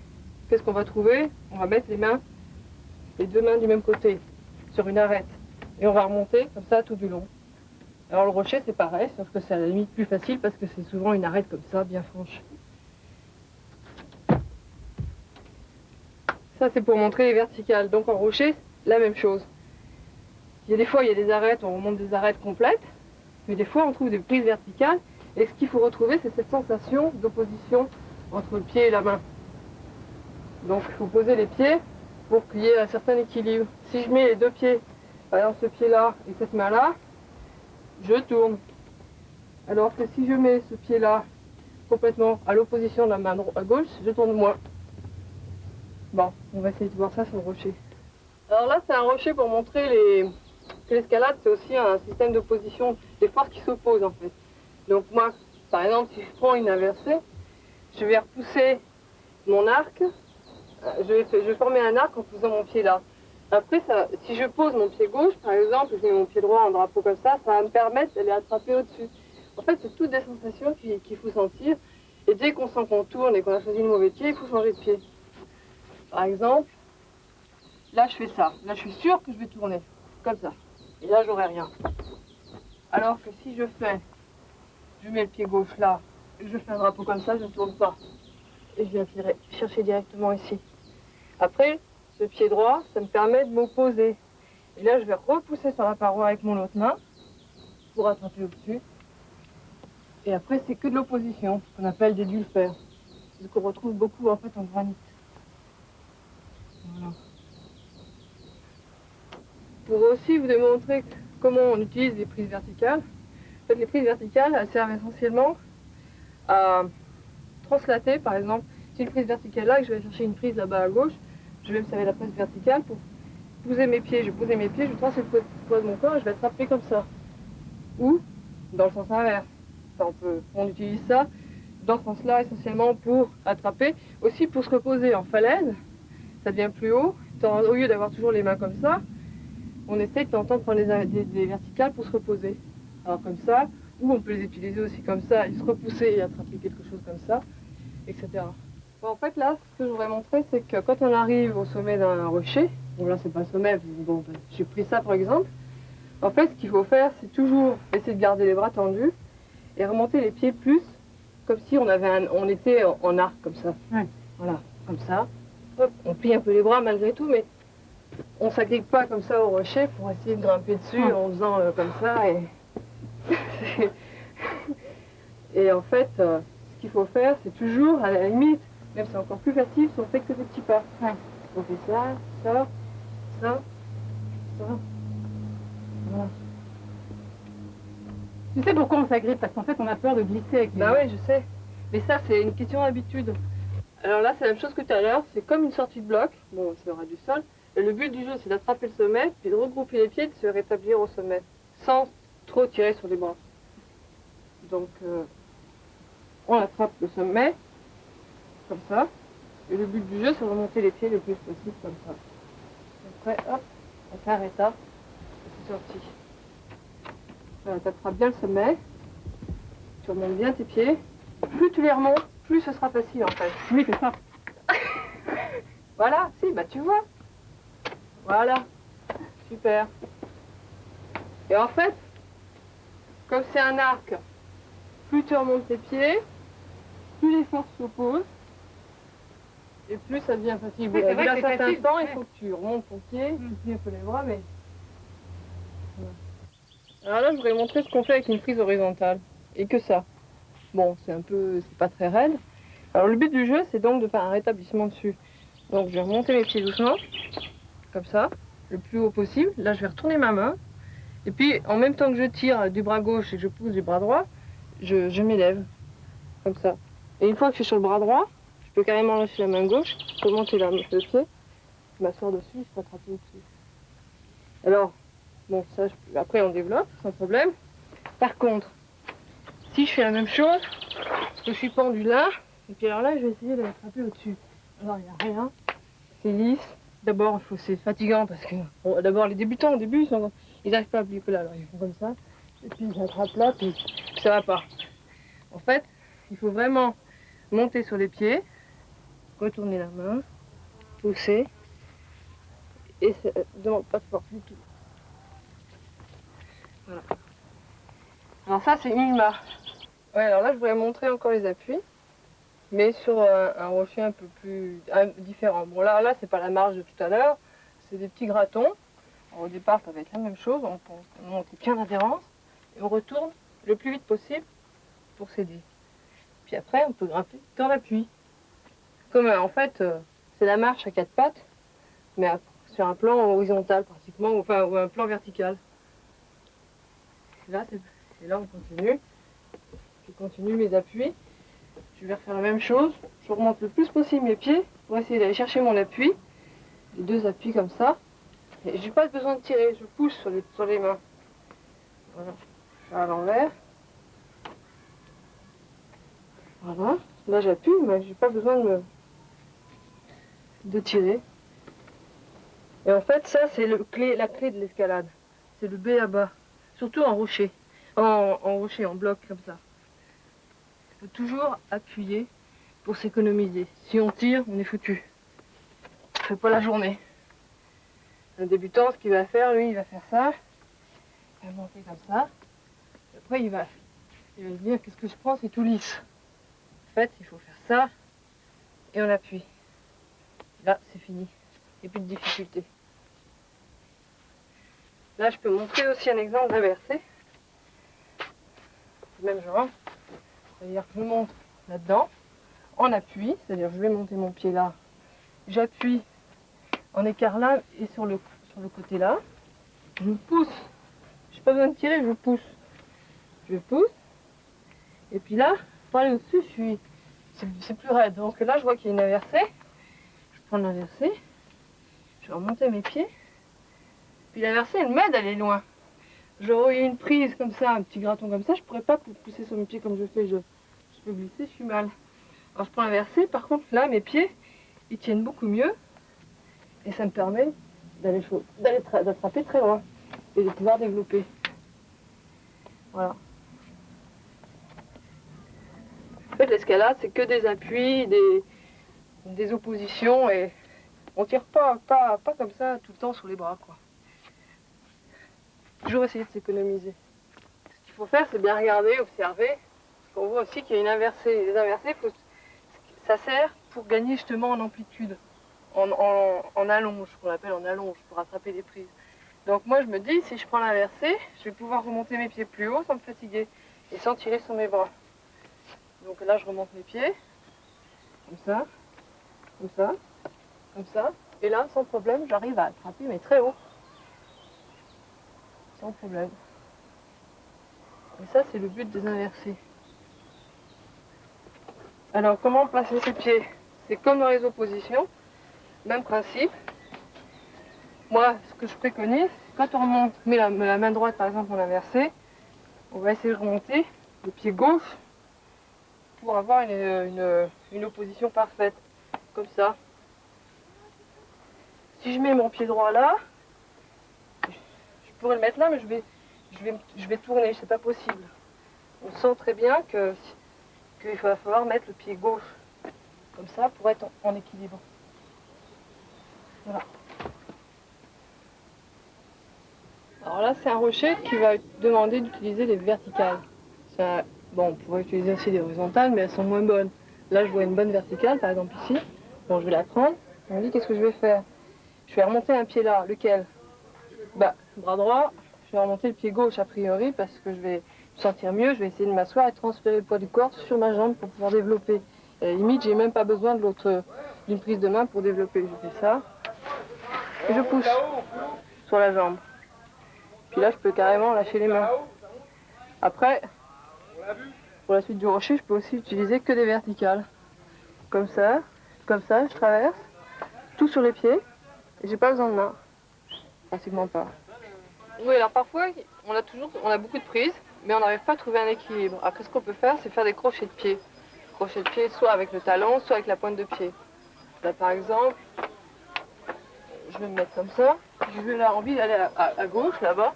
qu'est-ce qu'on va trouver? On va mettre les deux mains du même côté, sur une arête. Et on va remonter comme ça tout du long. Alors le rocher, c'est pareil, sauf que c'est à la limite plus facile parce que c'est souvent une arête comme ça, bien franche. Ça, c'est pour montrer les verticales. Donc en rocher, la même chose. Des fois, il y a des arêtes, on remonte des arêtes complètes, mais des fois, on trouve des prises verticales. Et ce qu'il faut retrouver, c'est cette sensation d'opposition entre le pied et la main. Donc il faut poser les pieds pour qu'il y ait un certain équilibre. Si je mets les deux pieds, par exemple ce pied-là et cette main-là, je tourne. Alors que si je mets ce pied-là complètement à l'opposition de la main à gauche, je tourne moins. Bon, on va essayer de voir ça sur le rocher. Alors là, c'est un rocher pour montrer que l'escalade, c'est aussi un système d'opposition, des forces qui s'opposent en fait. Donc moi, par exemple, si je prends une inversée, je vais repousser mon arc, je vais former un arc en posant mon pied là. Après, si je pose mon pied gauche, par exemple, et je mets mon pied droit en drapeau comme ça va me permettre d'aller attraper au-dessus. En fait, c'est toutes des sensations qu'il faut sentir. Et dès qu'on sent qu'on tourne et qu'on a choisi le mauvais pied, il faut changer de pied. Par exemple, là, je fais ça. Là, je suis sûre que je vais tourner, comme ça. Et là, j'aurai rien. Alors que si je mets le pied gauche là, et que je fais un drapeau comme ça, je ne tourne pas. Et je viens chercher directement ici. Après, ce pied droit, ça me permet de m'opposer. Et là, je vais repousser sur la paroi avec mon autre main pour attraper au-dessus. Et après, c'est que de l'opposition, ce qu'on appelle des dulfères. C'est ce qu'on retrouve beaucoup en fait en granit. Voilà. Pour aussi vous démontrer comment on utilise les prises verticales. En fait, les prises verticales, elles servent essentiellement à translater, par exemple, si une prise verticale là, et que je vais chercher une prise là-bas à gauche, je vais me servir de la prise verticale pour poser mes pieds. Je vais poser mes pieds, je vais tracer le poids de mon corps et je vais attraper comme ça. Ou dans le sens inverse. Enfin, on utilise ça dans ce sens-là essentiellement pour attraper, aussi pour se reposer en falaise, ça devient plus haut. Au lieu d'avoir toujours les mains comme ça, on essaie de temps en temps de prendre des verticales pour se reposer. Alors comme ça, ou on peut les utiliser aussi comme ça et se repousser et attraper quelque chose comme ça, etc. Bon, en fait là, ce que je voudrais montrer, c'est que quand on arrive au sommet d'un rocher, bon là c'est pas le sommet, bon, j'ai pris ça par exemple, en fait ce qu'il faut faire, c'est toujours essayer de garder les bras tendus et remonter les pieds plus, comme si on était en arc comme ça. Ouais. Voilà, comme ça. Hop, on plie un peu les bras malgré tout, mais on ne s'agrippe pas comme ça au rocher pour essayer de grimper dessus en faisant comme ça. Et en fait, ce qu'il faut faire, c'est toujours, à la limite, Même c'est encore plus facile si on fait que des petits pas. Ouais. On fait ça, ça, ça, ça. Voilà. Tu sais pourquoi on s'agrippe? Parce qu'en fait, on a peur de glisser avec les Bah ouais, je sais. Mais ça, c'est une question d'habitude. Alors là, c'est la même chose que tout à l'heure. C'est comme une sortie de bloc. Bon, c'est aura du sol. Et le but du jeu, c'est d'attraper le sommet, puis de regrouper les pieds et de se rétablir au sommet, sans trop tirer sur les bras. Donc, on attrape le sommet, comme ça. Et le but du jeu, c'est de remonter les pieds le plus possible, comme ça. Et après, hop, on fait un rétard. Et c'est sorti. Voilà, tu attrapes bien le sommet. Tu remontes bien tes pieds. Plus tu les remontes, plus ce sera facile, en fait. Oui, c'est ça. Voilà, si, bah tu vois. Voilà. Super. Et en fait, comme c'est un arc, plus tu remontes tes pieds, plus les forces s'opposent, et plus ça devient facile. Oui, c'est Au bout vrai d'un que c'est certain facile, temps, ouais. il faut que tu remontes ton pied, tu plies un peu les bras, mais... Voilà. Alors là, je voudrais montrer ce qu'on fait avec une prise horizontale. Et que ça. Bon, c'est pas très raide. Alors le but du jeu, c'est donc de faire un rétablissement dessus. Donc je vais remonter mes pieds doucement, comme ça, le plus haut possible. Là, je vais retourner ma main. Et puis, en même temps que je tire du bras gauche et que je pousse du bras droit, je m'élève, comme ça. Et une fois que je suis sur le bras droit, je peux carrément lâcher la main gauche, je peux monter le pied, m'asseoir dessus, je peux attraper au-dessus. Alors, bon, ça, après on développe, sans problème. Par contre, si je fais la même chose, je suis pendu là, et puis alors là, je vais essayer de l'attraper au-dessus. Alors, il n'y a rien, c'est lisse. D'abord, c'est fatigant parce que, bon, d'abord, les débutants, au début, ils n'arrivent pas à appliquer là, alors ils font comme ça, et puis ils attrapent là, puis ça va pas. En fait, il faut vraiment monter sur les pieds, retourner la main, pousser, et ça ne demande pas de force du tout. Voilà. Alors ça, c'est une marche. Ouais, alors là, je voudrais montrer encore les appuis, mais sur un rocher un peu plus différent. Bon, là, c'est pas la marche de tout à l'heure, c'est des petits gratons. Alors, au départ, ça va être la même chose, on monte bien l'adhérence, et on retourne le plus vite possible pour s'aider. Puis après, on peut grimper dans l'appui. Comme en fait, c'est la marche à 4 pattes, mais sur un plan horizontal pratiquement, ou un plan vertical. Et là, on continue. Je continue mes appuis. Je vais refaire la même chose. Je remonte le plus possible mes pieds pour essayer d'aller chercher mon appui. Les deux appuis comme ça. Et j'ai pas besoin de tirer, je pousse sur les mains. Voilà. Je fais à l'envers. Voilà. Là j'appuie, mais j'ai pas besoin de tirer. Et en fait, ça c'est la clé de l'escalade. C'est le B à bas. Surtout en rocher. En rocher, en bloc comme ça. Il faut toujours appuyer pour s'économiser. Si on tire, on est foutu. On fait pas la journée. Un débutant, ce qu'il va faire, lui, il va faire ça. Il va monter comme ça. Et après, il va se dire, qu'est-ce que je prends, c'est tout lisse. En fait, il faut faire ça. Et on appuie. Là, c'est fini. Il n'y a plus de difficulté. Là, je peux montrer aussi un exemple d'inversé. Même genre. C'est-à-dire que je monte là-dedans, en appui. C'est-à-dire que je vais monter mon pied là. J'appuie en écart là et sur le côté là. Je pousse. Je n'ai pas besoin de tirer, je pousse. Je pousse. Et puis là, pour aller au-dessus, c'est plus raide. Donc là, je vois qu'il y a une inversée. Je prends l'inversée. Je vais remonter mes pieds. Puis l'inversée, elle m'aide à aller loin. J'aurais eu une prise comme ça, un petit graton comme ça, je pourrais pas pousser sur mes pieds comme je fais. Je peux glisser, je suis mal. Alors je prends l'inversée, par contre là, mes pieds, ils tiennent beaucoup mieux. Et ça me permet d'attraper très loin. Et de pouvoir développer. Voilà. En fait, l'escalade, c'est que des appuis, des oppositions, et on tire pas comme ça tout le temps sur les bras, quoi. Toujours essayer de s'économiser. Ce qu'il faut faire, c'est bien regarder, observer. Parce qu'on voit aussi qu'il y a une inversée. Les inversées, ça sert pour gagner justement en amplitude, en allonge, qu'on appelle en allonge, pour rattraper les prises. Donc moi, je me dis, si je prends l'inversée, je vais pouvoir remonter mes pieds plus haut sans me fatiguer et sans tirer sur mes bras. Donc là, je remonte mes pieds, comme ça. comme ça. Et là, sans problème, j'arrive à attraper, mais très haut. Sans problème. Et ça, c'est le but des inversés. Alors, comment placer ses pieds? C'est comme dans les oppositions, même principe. Moi, ce que je préconise, quand on remonte, met la main droite par exemple en inversé, on va essayer de remonter le pied gauche pour avoir une opposition parfaite, comme ça. Si je mets mon pied droit là, je pourrais le mettre là, mais je vais tourner, c'est pas possible. On sent très bien qu'il va falloir mettre le pied gauche, comme ça, pour être en équilibre. Voilà. Alors là, c'est un rocher qui va demander d'utiliser les verticales. Bon, on pourrait utiliser aussi des horizontales, mais elles sont moins bonnes. Là, je vois une bonne verticale, par exemple ici. Bon, je vais la prendre. On me dit, qu'est-ce que je vais faire? Je vais remonter un pied là. Lequel? Bah, bras droit. Je vais remonter le pied gauche a priori parce que je vais me sentir mieux. Je vais essayer de m'asseoir et transférer le poids du corps sur ma jambe pour pouvoir développer. Et à la limite, j'ai même pas besoin d'une prise de main pour développer. Je fais ça. Et je pousse sur la jambe. Puis là, je peux carrément lâcher les mains. Après, pour la suite du rocher, je peux aussi utiliser que des verticales. Comme ça, je traverse, tout sur les pieds, et j'ai pas besoin de main. Pratiquement pas. Oui, alors parfois, on a beaucoup de prises, mais on n'arrive pas à trouver un équilibre. Après, ce qu'on peut faire, c'est faire des crochets de pied. Crochets de pied, soit avec le talon, soit avec la pointe de pied. Là, par exemple, je vais me mettre comme ça. Je vais avoir envie d'aller à gauche, là-bas.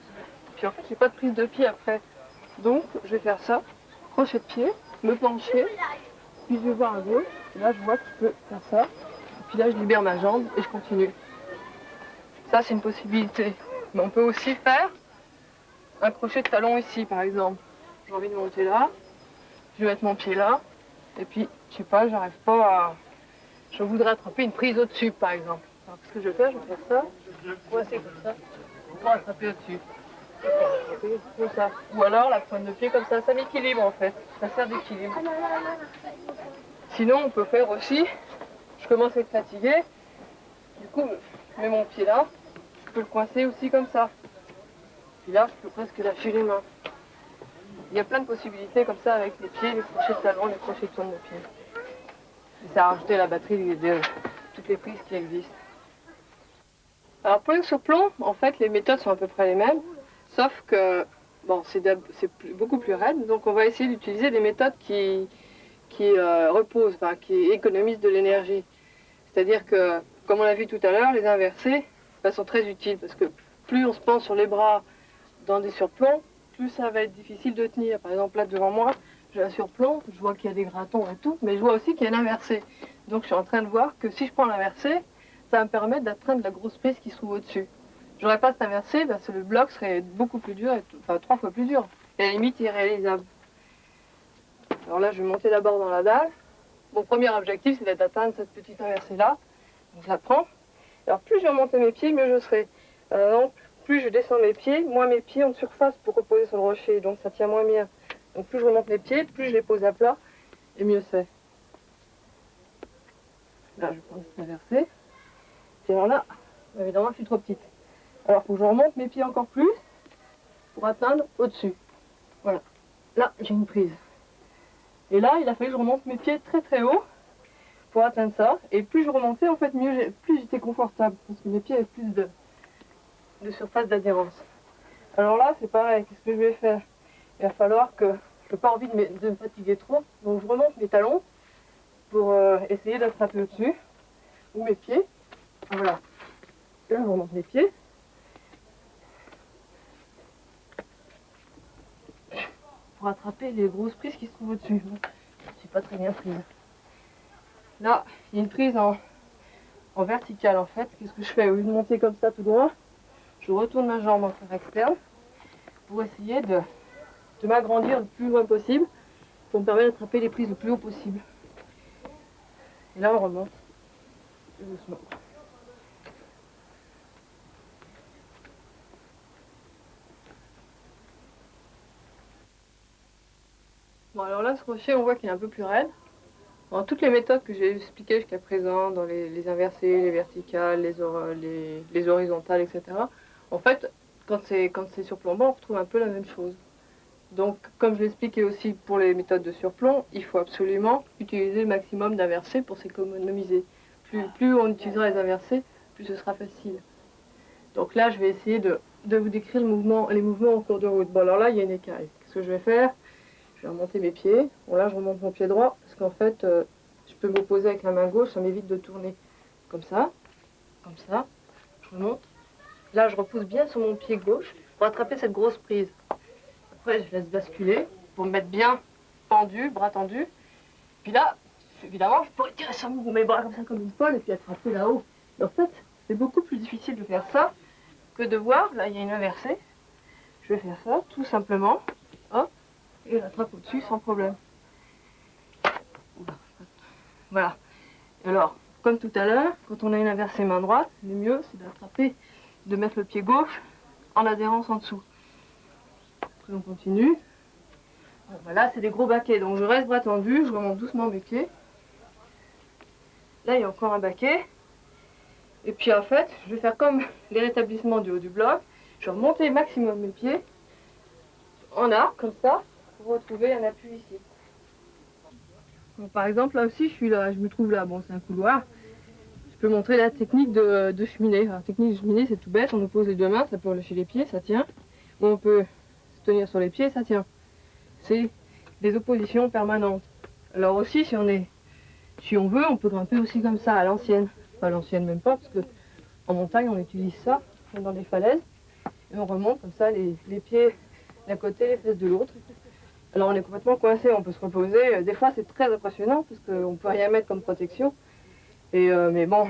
Puis en fait, j'ai pas de prise de pied après. Donc, je vais faire ça, crochet de pied, me pencher, puis je vais voir à gauche. Et là, je vois que je peux faire ça. Et puis là, je libère ma jambe et je continue. Ça, c'est une possibilité. Mais on peut aussi faire un crochet de talon ici, par exemple. J'ai envie de monter là, je vais mettre mon pied là, et puis, je sais pas, j'arrive pas à... Je voudrais attraper une prise au-dessus, par exemple. Alors, ce que je vais faire ça, coincer comme ça, pour attraper au-dessus. Comme ça. Ou alors la pointe de pied comme ça m'équilibre en fait, ça sert d'équilibre. Sinon on peut faire aussi, je commence à être fatiguée, du coup je mets mon pied là, je peux le coincer aussi comme ça. Puis là je peux presque lâcher les mains. Il y a plein de possibilités comme ça avec les pieds, les crochets de talon, les crochets de pointe de pied. Et ça a rajouté la batterie de toutes les prises qui existent. Alors pour le surplomb, en fait les méthodes sont à peu près les mêmes. Sauf que bon, c'est beaucoup plus raide, donc on va essayer d'utiliser des méthodes qui reposent, enfin, qui économisent de l'énergie. C'est-à-dire que, comme on l'a vu tout à l'heure, les inversés sont très utiles parce que plus on se penche sur les bras dans des surplombs, plus ça va être difficile de tenir. Par exemple, là devant moi, j'ai un surplomb, je vois qu'il y a des gratons et tout, mais je vois aussi qu'il y a un inversé. Donc je suis en train de voir que si je prends l'inversé, ça va me permettre d'atteindre la grosse prise qui se trouve au-dessus. J'aurais pas cet inversé, parce que le bloc serait beaucoup plus dur, enfin 3 fois plus dur, et à la limite irréalisable. Alors là, je vais monter d'abord dans la dalle. Mon premier objectif, c'est d'atteindre cette petite inversée-là. Donc je la prends. Alors plus je vais monter mes pieds, mieux je serai. Par exemple, plus je descends mes pieds, moins mes pieds ont de surface pour reposer sur le rocher, donc ça tient moins bien. Donc plus je remonte mes pieds, plus je les pose à plat, et mieux c'est. Là, je prends cette inversée. Et alors là, évidemment, je suis trop petite. Alors, il faut que je remonte mes pieds encore plus pour atteindre au-dessus. Voilà. Là, j'ai une prise. Et là, il a fallu que je remonte mes pieds très très haut pour atteindre ça. Et plus je remontais, en fait, plus j'étais confortable. Parce que mes pieds avaient plus de surface d'adhérence. Alors là, c'est pareil. Qu'est-ce que je vais faire? Il va falloir que... Je n'ai pas envie de me fatiguer trop. Donc, je remonte mes talons pour essayer d'attraper au-dessus. Ou mes pieds. Voilà. Là, je remonte mes pieds. Pour attraper les grosses prises qui se trouvent au-dessus. Je suis pas très bien prise. Là, il y a une prise en verticale en fait. Qu'est-ce que je fais? Au lieu de monter comme ça tout droit, je retourne ma jambe en fer externe pour essayer de m'agrandir le plus loin possible pour me permettre d'attraper les prises le plus haut possible. Et là, on remonte tout doucement. Bon, alors là, ce rocher, on voit qu'il est un peu plus raide. Alors, toutes les méthodes que j'ai expliquées jusqu'à présent, dans les inversées, les verticales, les horizontales, etc., en fait, quand c'est surplombant, on retrouve un peu la même chose. Donc, comme je l'ai expliqué aussi pour les méthodes de surplomb, il faut absolument utiliser le maximum d'inversés pour s'économiser. Plus on utilisera les inversés, plus ce sera facile. Donc là, je vais essayer de vous décrire les mouvements en cours de route. Bon, alors là, il y a une écaille. Qu'est-ce que je vais faire? Je vais remonter mes pieds. Bon, là, je remonte mon pied droit, parce qu'en fait, je peux m'opposer avec la main gauche, ça m'évite de tourner. Comme ça, je remonte. Là, je repousse bien sur mon pied gauche pour attraper cette grosse prise. Après, je laisse basculer pour me mettre bien tendu, bras tendu. Puis là, évidemment, je pourrais tirer sur mes bras comme ça, comme une folle, et puis attraper là-haut. En fait, c'est beaucoup plus difficile de faire ça que de voir. Là, il y a une inversée. Je vais faire ça, tout simplement. Hop, et j'attrape au-dessus sans problème. Voilà. Alors, comme tout à l'heure, quand on a une inversée main droite, le mieux, c'est d'attraper, de mettre le pied gauche en adhérence en dessous. Après, on continue. Voilà, c'est des gros baquets, donc je reste bras tendu, je remonte doucement mes pieds. Là, il y a encore un baquet. Et puis, en fait, je vais faire comme les rétablissements du haut du bloc. Je vais remonter maximum mes pieds en arc, comme ça, pour retrouver un appui ici. Bon, par exemple, là aussi, je me trouve là. Bon, c'est un couloir. Je peux montrer la technique de cheminée. La technique de cheminée, c'est tout bête. On oppose les deux mains, ça peut relâcher les pieds, ça tient. Ou on peut se tenir sur les pieds, ça tient. C'est des oppositions permanentes. Alors aussi, si on veut, on peut grimper aussi comme ça, à l'ancienne. Enfin, à l'ancienne même pas, parce que en montagne, on utilise ça dans les falaises. Et on remonte comme ça, les pieds d'un côté, les fesses de l'autre. Alors on est complètement coincé, on peut se reposer. Des fois, c'est très impressionnant, parce qu'on ne peut rien mettre comme protection. Mais bon,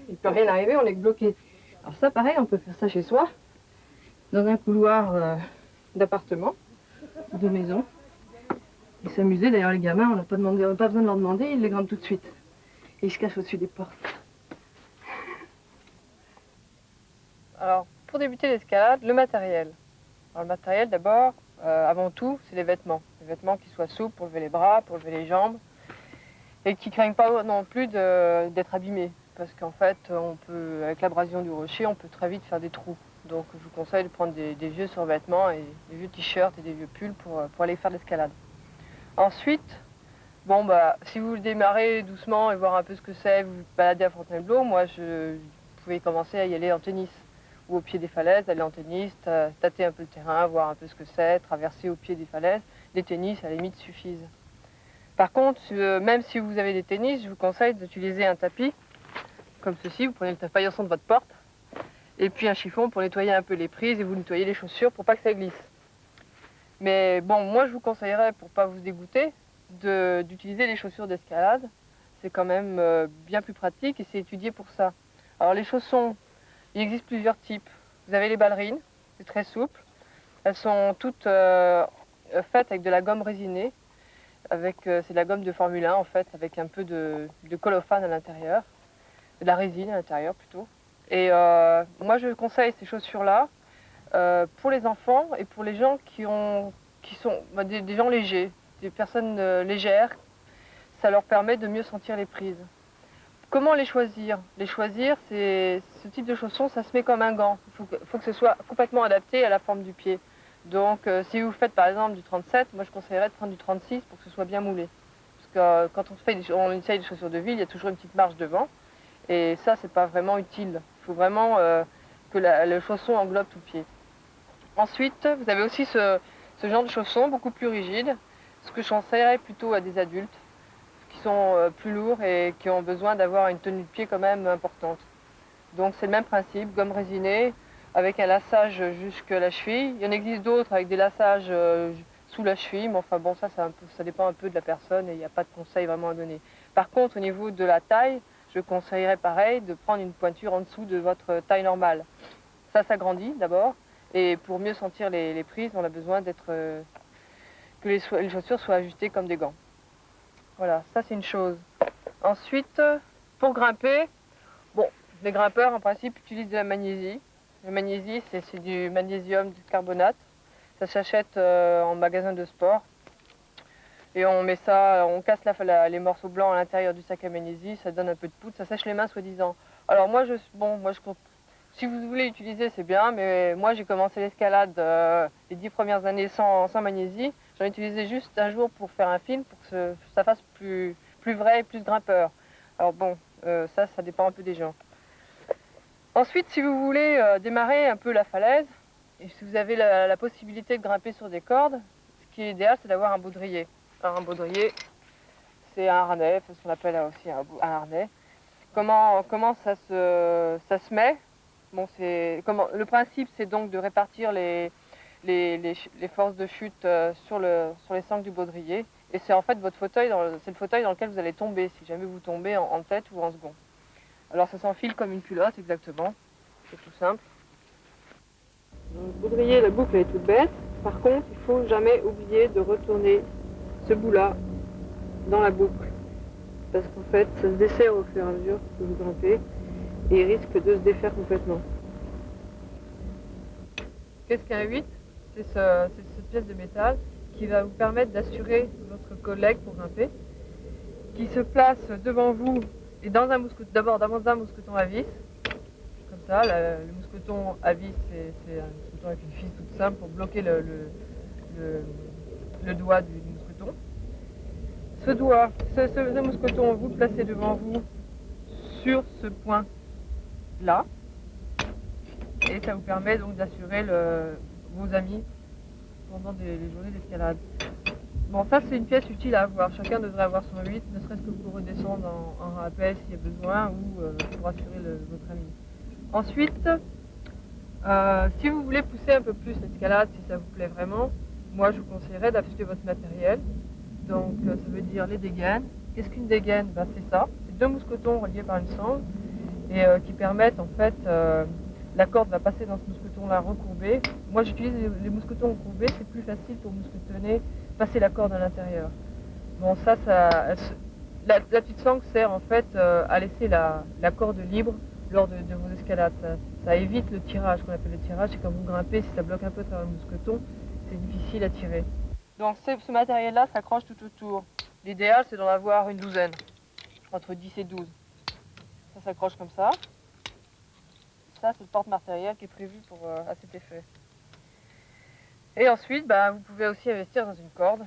il ne peut rien arriver, on est bloqué. Alors ça, pareil, on peut faire ça chez soi, dans un couloir d'appartement, de maison. Et s'amuser, d'ailleurs les gamins, on n'a pas besoin de leur demander, ils les grimpent tout de suite. Et ils se cachent au-dessus des portes. Alors, pour débuter l'escalade, le matériel. Alors le matériel d'abord, avant tout, c'est les vêtements. Les vêtements qui soient souples pour lever les bras, pour lever les jambes. Et qui ne craignent pas non plus d'être abîmés. Parce qu'en fait, avec l'abrasion du rocher, on peut très vite faire des trous. Donc je vous conseille de prendre des vieux survêtements et des vieux t-shirts et des vieux pulls pour aller faire de l'escalade. Ensuite, bon si vous démarrez doucement et voir un peu ce que c'est, vous vous baladez à Fontainebleau, vous pouvez commencer à y aller en tennis. Ou au pied des falaises, aller en tennis, tâter un peu le terrain, voir un peu ce que c'est, traverser au pied des falaises. Les tennis, à la limite, suffisent. Par contre, même si vous avez des tennis, je vous conseille d'utiliser un tapis, comme ceci. Vous prenez le paillasson de votre porte, et puis un chiffon pour nettoyer un peu les prises, et vous nettoyez les chaussures pour pas que ça glisse. Mais bon, moi je vous conseillerais, pour pas vous dégoûter, d'utiliser les chaussures d'escalade. C'est quand même bien plus pratique, et c'est étudié pour ça. Alors les chaussons, il existe plusieurs types. Vous avez les ballerines, c'est très souple. Elles sont toutes faites avec de la gomme résinée. C'est de la gomme de Formule 1 en fait, avec un peu de cellophane à l'intérieur, de la résine à l'intérieur plutôt. Et moi je conseille ces chaussures-là pour les enfants et pour les gens qui sont des gens légers, des personnes légères. Ça leur permet de mieux sentir les prises. Comment les choisir? Les choisir, ce type de chaussons, ça se met comme un gant. Il faut que ce soit complètement adapté à la forme du pied. Donc, si vous faites par exemple du 37, moi je conseillerais de prendre du 36 pour que ce soit bien moulé. Parce que quand on essaye des chaussures de ville, il y a toujours une petite marge devant. Et ça, c'est pas vraiment utile. Il faut vraiment que le chausson englobe tout le pied. Ensuite, vous avez aussi ce genre de chaussons beaucoup plus rigides. Ce que je conseillerais plutôt à des adultes qui sont plus lourds et qui ont besoin d'avoir une tenue de pied quand même importante. Donc c'est le même principe, gomme résinée, avec un laçage jusqu'à la cheville. Il y en existe d'autres avec des lassages sous la cheville, mais enfin bon, ça dépend un peu de la personne et il n'y a pas de conseil vraiment à donner. Par contre, au niveau de la taille, je conseillerais pareil de prendre une pointure en dessous de votre taille normale. Ça s'agrandit d'abord, et pour mieux sentir les prises, on a besoin que les chaussures soient ajustées comme des gants. Voilà, ça c'est une chose. Ensuite, pour grimper, les grimpeurs en principe utilisent de la magnésie. La magnésie, c'est du magnésium du carbonate. Ça s'achète en magasin de sport. Et on met ça, on casse les morceaux blancs à l'intérieur du sac à magnésie, ça donne un peu de poudre, ça sèche les mains soi-disant. Alors moi, si vous voulez utiliser, c'est bien, mais moi j'ai commencé l'escalade les 10 premières années sans magnésie. J'en ai utilisé juste un jour pour faire un film, pour que ça fasse plus vrai et plus grimpeur. Alors bon, ça dépend un peu des gens. Ensuite, si vous voulez démarrer un peu la falaise, et si vous avez la possibilité de grimper sur des cordes, ce qui est idéal, c'est d'avoir un baudrier. Alors un baudrier, c'est un harnais, c'est ce qu'on appelle aussi un harnais. Comment ça se met? Bon, le principe, c'est donc de répartir les forces de chute sur les sangles du baudrier. Et c'est en fait votre fauteuil, c'est le fauteuil dans lequel vous allez tomber, si jamais vous tombez en tête ou en second. Alors ça s'enfile comme une culotte, exactement. C'est tout simple. Dans le baudrier, la boucle est toute bête. Par contre, il ne faut jamais oublier de retourner ce bout-là dans la boucle. Parce qu'en fait, ça se desserre au fur et à mesure que vous grimpez et il risque de se défaire complètement. Qu'est-ce qu'un 8? C'est cette pièce de métal qui va vous permettre d'assurer votre collègue pour grimper, qui se place devant vous et d'abord dans un mousqueton à vis, comme ça. Le mousqueton à vis, c'est un mousqueton avec une vis toute simple pour bloquer le doigt du mousqueton. Ce mousqueton, vous le placez devant vous sur ce point-là, et ça vous permet donc d'assurer vos amis pendant les journées d'escalade. Bon, ça c'est une pièce utile à avoir. Chacun devrait avoir son 8, ne serait-ce que pour redescendre en rappel s'il y a besoin ou pour assurer votre ami. Ensuite, si vous voulez pousser un peu plus l'escalade, si ça vous plaît vraiment, moi je vous conseillerais d'affûter votre matériel. Donc ça veut dire les dégaines. Qu'est-ce qu'une dégaine? Ben, c'est ça, c'est 2 mousquetons reliés par une sangle et qui permettent en fait, la corde va passer dans ce mousqueton-là recourbé. Moi j'utilise les mousquetons recourbés, c'est plus facile pour mousquetonner, passer la corde à l'intérieur. Bon, la petite sangle sert en fait à laisser la corde libre lors de vos escalades. Ça évite le tirage, qu'on appelle le tirage, c'est quand vous grimpez, si ça bloque un peu sur le mousqueton, c'est difficile à tirer. Donc ce matériel-là s'accroche tout autour. L'idéal, c'est d'en avoir une douzaine, entre 10 et 12. Ça s'accroche comme ça. Ça, c'est le porte-matériel qui est prévu à cet effet. Et ensuite, vous pouvez aussi investir dans une corde.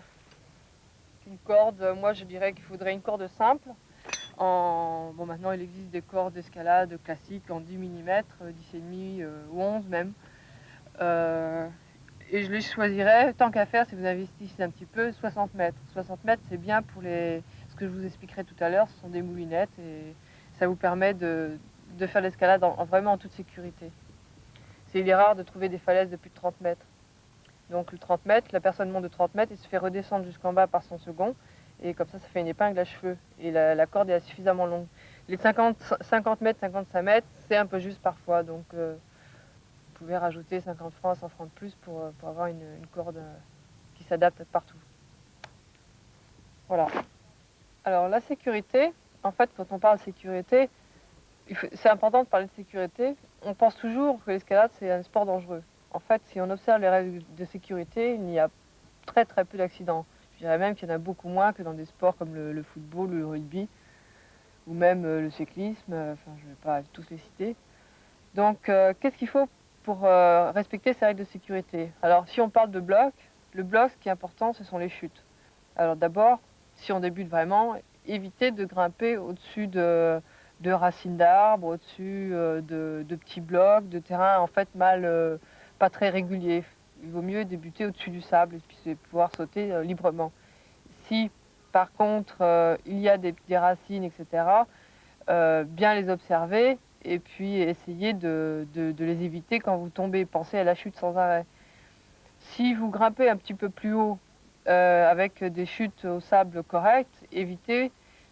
Une corde, moi je dirais qu'il faudrait une corde simple. Bon, maintenant, il existe des cordes d'escalade classiques en 10 mm, 10,5 ou 11 même. Et je les choisirais, tant qu'à faire, si vous investissez un petit peu, 60 mètres. 60 mètres, c'est bien pour ce que je vous expliquerai tout à l'heure, ce sont des moulinettes et ça vous permet de faire l'escalade vraiment en toute sécurité. Il est rare de trouver des falaises de plus de 30 mètres. Donc le 30 mètres, la personne monte de 30 mètres et se fait redescendre jusqu'en bas par son second. Et comme ça fait une épingle à cheveux. Et la corde est suffisamment longue. Les 50 mètres, 55 mètres, c'est un peu juste parfois. Donc vous pouvez rajouter 50 francs, 100 francs de plus pour avoir une corde qui s'adapte partout. Voilà. Alors la sécurité, en fait, quand on parle de sécurité, c'est important de parler de sécurité. On pense toujours que l'escalade, c'est un sport dangereux. En fait, si on observe les règles de sécurité, il y a très très peu d'accidents. Je dirais même qu'il y en a beaucoup moins que dans des sports comme le football, le rugby, ou même le cyclisme. Enfin, je ne vais pas tous les citer. Donc, qu'est-ce qu'il faut pour respecter ces règles de sécurité? Alors, si on parle de bloc, le bloc, ce qui est important, ce sont les chutes. Alors d'abord, si on débute vraiment, évitez de grimper au-dessus de racines d'arbres, au-dessus de petits blocs, de terrain en fait pas très régulier. Il vaut mieux débuter au-dessus du sable et puis pouvoir sauter librement. Si par contre il y a des racines, etc., bien les observer et puis essayer de les éviter quand vous tombez. Pensez à la chute sans arrêt. Si vous grimpez un petit peu plus haut avec des chutes au sable correctes, évitez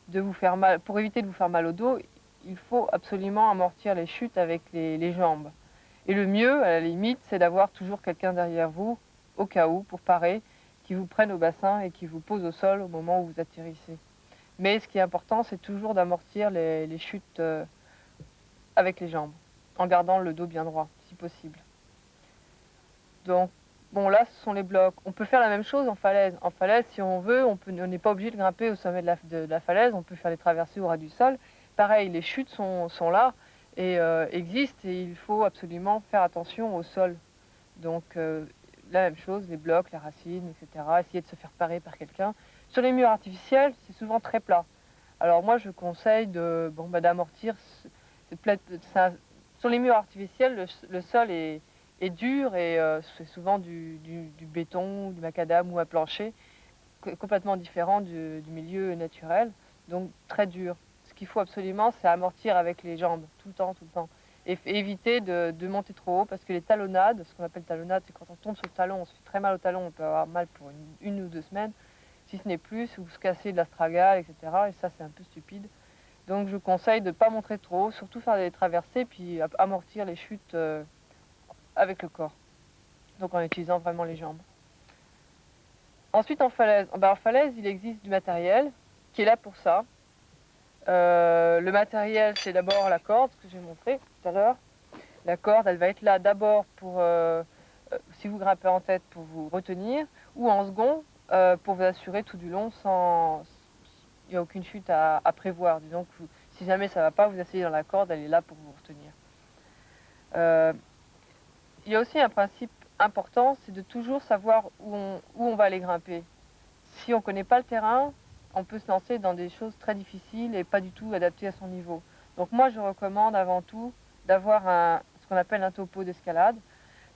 de vous faire mal. Pour éviter de vous faire mal au dos, il faut absolument amortir les chutes avec les jambes. Et le mieux, à la limite, c'est d'avoir toujours quelqu'un derrière vous, au cas où, pour parer, qui vous prenne au bassin et qui vous pose au sol au moment où vous atterrissez. Mais ce qui est important, c'est toujours d'amortir les chutes avec les jambes, en gardant le dos bien droit, si possible. Donc, Bon, là, ce sont les blocs. On peut faire la même chose en falaise. En falaise, si on veut, on n'est pas obligé de grimper au sommet de la falaise. On peut faire des traversées au ras du sol. Pareil, les chutes sont là et existent et il faut absolument faire attention au sol. Donc, la même chose, les blocs, les racines, etc. Essayer de se faire parer par quelqu'un. Sur les murs artificiels, c'est souvent très plat. Alors moi, je conseille d'amortir. Sur les murs artificiels, le sol est dur et c'est souvent du béton, du macadam ou un plancher complètement différent du milieu naturel, donc très dur. Ce qu'il faut absolument, c'est amortir avec les jambes, tout le temps. Et éviter de monter trop haut parce que les talonnades, ce qu'on appelle talonnade, c'est quand on tombe sur le talon, on se fait très mal au talon, on peut avoir mal pour une ou 2 semaines, si ce n'est plus, ou se casser de l'astragale, etc. Et ça, c'est un peu stupide. Donc je conseille de ne pas monter trop haut, surtout faire des traversées, puis amortir les chutes avec le corps, donc en utilisant vraiment les jambes. Ensuite, en falaise, il existe du matériel qui est là pour ça. Le matériel, c'est d'abord la corde, que j'ai montré tout à l'heure. La corde, elle va être là d'abord pour, si vous grimpez en tête, pour vous retenir, ou en second, pour vous assurer tout du long il n'y a aucune chute à prévoir. Disons que si jamais ça ne va pas, vous asseyez dans la corde, elle est là pour vous retenir. Il y a aussi un principe important, c'est de toujours savoir où on va aller grimper. Si on ne connaît pas le terrain, on peut se lancer dans des choses très difficiles et pas du tout adaptées à son niveau. Donc moi, je recommande avant tout d'avoir ce qu'on appelle un topo d'escalade,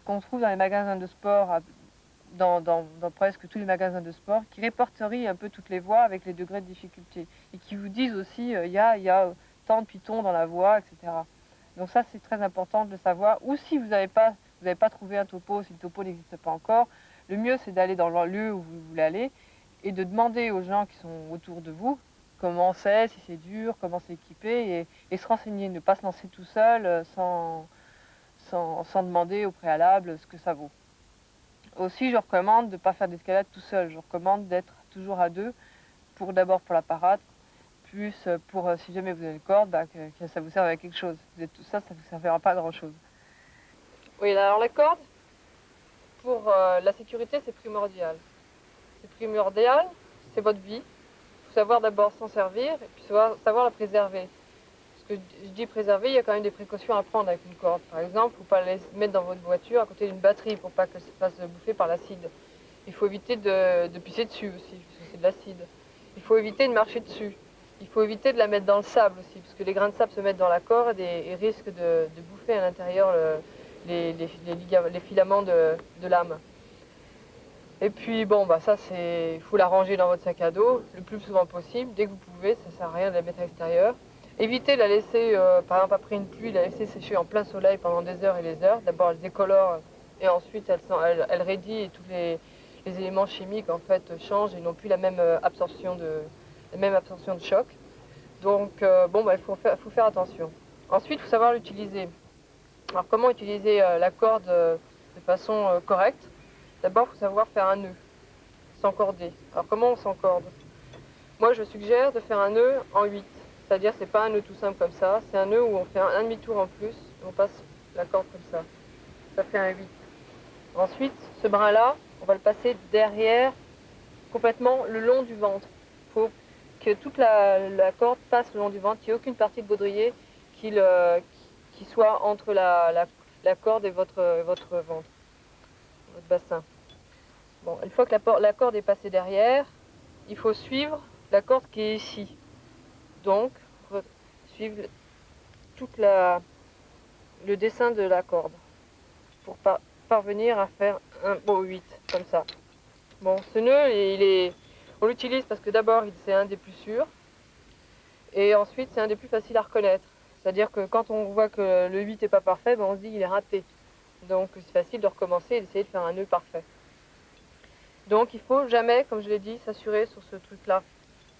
qu'on trouve dans les magasins de sport, dans presque tous les magasins de sport, qui répertorient un peu toutes les voies avec les degrés de difficulté et qui vous disent aussi il y a tant de pitons dans la voie, etc. Donc ça, c'est très important de le savoir. Ou si vous n'avez pas trouvé un topo, si le topo n'existe pas encore, le mieux, c'est d'aller dans le lieu où vous voulez aller et de demander aux gens qui sont autour de vous comment c'est, si c'est dur, comment c'est équipé, et se renseigner, ne pas se lancer tout seul sans demander au préalable ce que ça vaut. Aussi, je recommande de ne pas faire d'escalade tout seul. Je recommande d'être toujours à deux, d'abord pour la parade, plus pour, si jamais vous avez une corde, que ça vous serve à quelque chose. Vous êtes tout ça, ça ne vous servira pas à grand-chose. Oui, alors la corde, pour la sécurité, c'est primordial. C'est primordial, c'est votre vie. Il faut savoir d'abord s'en servir et puis savoir la préserver. Parce que je dis préserver, il y a quand même des précautions à prendre avec une corde. Par exemple, il ne faut pas la mettre dans votre voiture à côté d'une batterie pour pas qu'elle se fasse bouffer par l'acide. Il faut éviter de pisser dessus aussi, parce que c'est de l'acide. Il faut éviter de marcher dessus. Il faut éviter de la mettre dans le sable aussi, parce que les grains de sable se mettent dans la corde et risquent de bouffer à l'intérieur les filaments de lame. Et puis bon, ça il faut la ranger dans votre sac à dos le plus souvent possible, dès que vous pouvez, ça sert à rien de la mettre à l'extérieur. Évitez de la laisser, par exemple après une pluie, la laisser sécher en plein soleil pendant des heures et des heures. D'abord elle se décolore et ensuite elle raidit et tous les éléments chimiques en fait changent et n'ont plus la même absorption de choc. Donc il faut faire attention. Ensuite, il faut savoir l'utiliser. Alors comment utiliser la corde de façon correcte? D'abord, il faut savoir faire un nœud, s'encorder. Alors comment on s'encorde? Moi, je suggère de faire un nœud en 8. C'est-à-dire, c'est pas un nœud tout simple comme ça, c'est un nœud où on fait un demi-tour en plus, et on passe la corde comme ça. Ça fait un 8. Ensuite, ce brin-là, on va le passer derrière, complètement le long du ventre. Il faut que toute la corde passe le long du ventre, qu'il n'y ait aucune partie de baudrier qui soit entre la corde et votre ventre, votre bassin. Bon, une fois que la corde est passée derrière, il faut suivre la corde qui est ici. Donc, il faut suivre tout le dessin de la corde pour parvenir à faire un beau 8, comme ça. Bon, ce nœud, on l'utilise parce que d'abord, c'est un des plus sûrs, et ensuite, c'est un des plus faciles à reconnaître. C'est-à-dire que quand on voit que le 8 n'est pas parfait, on se dit qu'il est raté. Donc, c'est facile de recommencer et d'essayer de faire un nœud parfait. Donc, il ne faut jamais, comme je l'ai dit, s'assurer sur ce truc-là.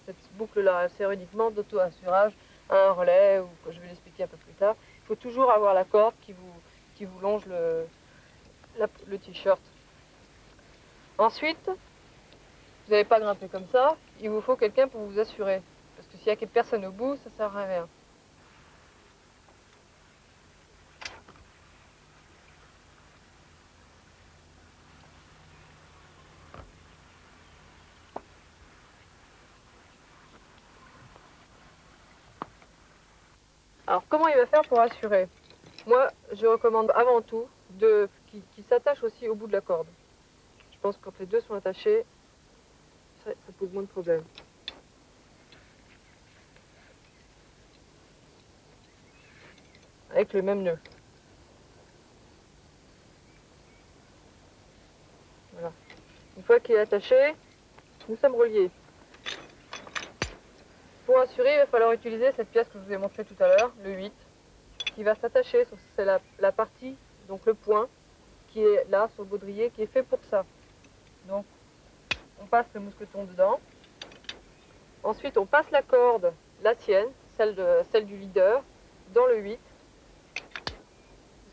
Cette boucle-là, sert uniquement d'auto-assurage à un relais, ou je vais l'expliquer un peu plus tard. Il faut toujours avoir la corde qui vous longe le t-shirt. Ensuite, vous n'allez pas grimper comme ça, il vous faut quelqu'un pour vous assurer. Parce que s'il n'y a personne au bout, ça ne sert à rien. Alors comment il va faire pour assurer? Moi, je recommande avant tout qu'il s'attache aussi au bout de la corde. Je pense que quand les deux sont attachés, ça pose moins de problèmes. Avec le même nœud. Voilà. Une fois qu'il est attaché, nous sommes reliés. Pour assurer, il va falloir utiliser cette pièce que je vous ai montrée tout à l'heure, le 8, qui va s'attacher, c'est la partie, donc le point, qui est là sur le baudrier, qui est fait pour ça. Donc, on passe le mousqueton dedans. Ensuite, on passe la corde, la sienne, celle du leader, dans le 8, de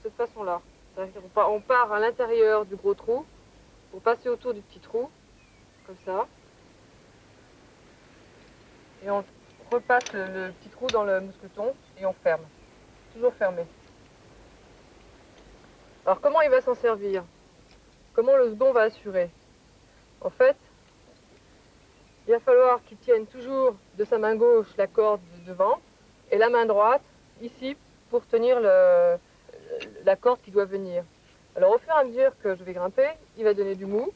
cette façon-là. On part à l'intérieur du gros trou, pour passer autour du petit trou, comme ça. Et on repasse le petit trou dans le mousqueton et on ferme. Toujours fermé. Alors comment il va s'en servir? Comment le second va assurer? En fait, il va falloir qu'il tienne toujours de sa main gauche la corde de devant et la main droite ici pour tenir la corde qui doit venir. Alors au fur et à mesure que je vais grimper, il va donner du mou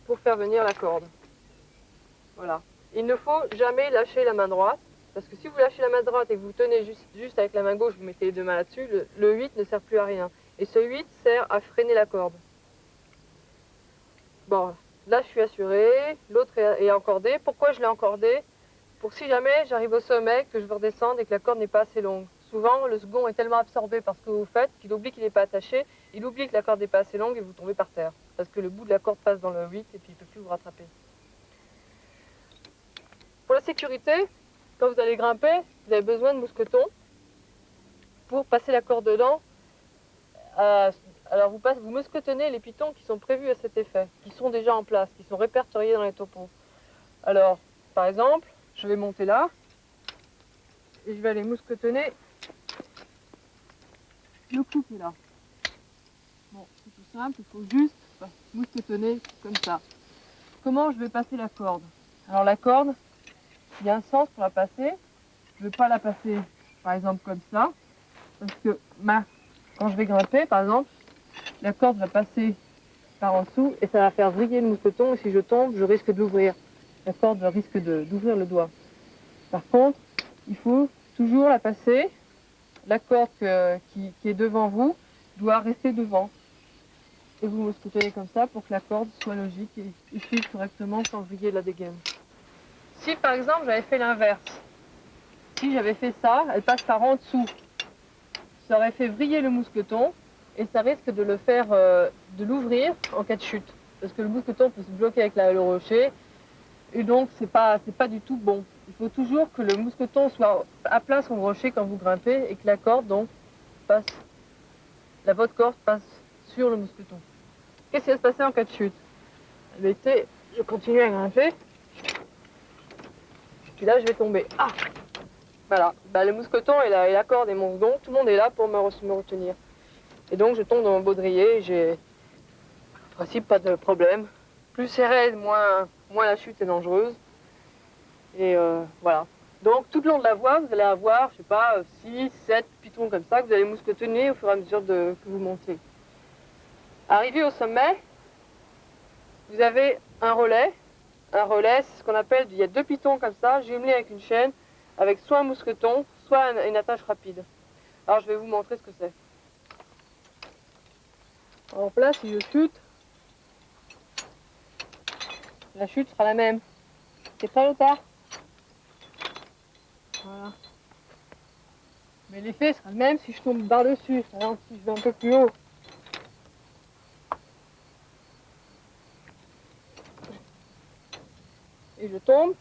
pour faire venir la corde. Voilà. Il ne faut jamais lâcher la main droite, parce que si vous lâchez la main droite et que vous tenez juste avec la main gauche, vous mettez les deux mains là-dessus, le 8 ne sert plus à rien. Et ce 8 sert à freiner la corde. Bon, là je suis assurée, l'autre est encordé. Pourquoi je l'ai encordé? Pour si jamais j'arrive au sommet, que je veux redescendre et que la corde n'est pas assez longue. Souvent, le second est tellement absorbé par ce que vous faites qu'il oublie qu'il n'est pas attaché, il oublie que la corde n'est pas assez longue et vous tombez par terre. Parce que le bout de la corde passe dans le 8 et puis il ne peut plus vous rattraper. Pour la sécurité, quand vous allez grimper, vous avez besoin de mousquetons pour passer la corde dedans. Alors vous mousquetonnez les pitons qui sont prévus à cet effet, qui sont déjà en place, qui sont répertoriés dans les topos. Alors, par exemple, je vais monter là et je vais aller mousquetonner le clou qui est là. Bon, c'est tout simple, il faut juste mousquetonner comme ça. Comment je vais passer la corde? Alors la corde, il y a un sens pour la passer. Je ne vais pas la passer, par exemple, comme ça, parce que quand je vais grimper, par exemple, la corde va passer par en dessous et ça va faire vriller le mousqueton. Et si je tombe, je risque de l'ouvrir. La corde risque d'ouvrir le doigt. Par contre, il faut toujours la passer. La corde qui est devant vous doit rester devant. Et vous mousquetonnez comme ça pour que la corde soit logique et suive correctement sans vriller la dégaine. Si par exemple j'avais fait l'inverse, si j'avais fait ça, elle passe par en dessous, ça aurait fait vriller le mousqueton et ça risque de le faire, de l'ouvrir en cas de chute. Parce que le mousqueton peut se bloquer avec le rocher et donc c'est pas du tout bon. Il faut toujours que le mousqueton soit à plat sur le rocher quand vous grimpez et que la corde donc passe, votre corde passe sur le mousqueton. Qu'est-ce qui va se passer en cas de chute? Eh bien, écoutez, je continue à grimper. Puis là, je vais tomber. Ah! Voilà. Le mousqueton et la corde et mon second, tout le monde est là pour me retenir. Et donc, je tombe dans mon baudrier. J'ai, en principe, pas de problème. Plus c'est raide, moins la chute est dangereuse. Et voilà. Donc, tout le long de la voie, vous allez avoir, je sais pas, 6, 7 pitons comme ça que vous allez mousquetonner au fur et à mesure que vous montez. Arrivé au sommet, vous avez un relais. Un relais, c'est ce qu'on appelle, il y a 2 pitons comme ça, jumelés avec une chaîne, avec soit un mousqueton, soit une attache rapide. Alors je vais vous montrer ce que c'est. Alors là, si je chute, la chute sera la même. C'est prêt, Lothar? Voilà. Mais l'effet sera le même si je tombe par-dessus, alors si je vais un peu plus haut. Et je tombe.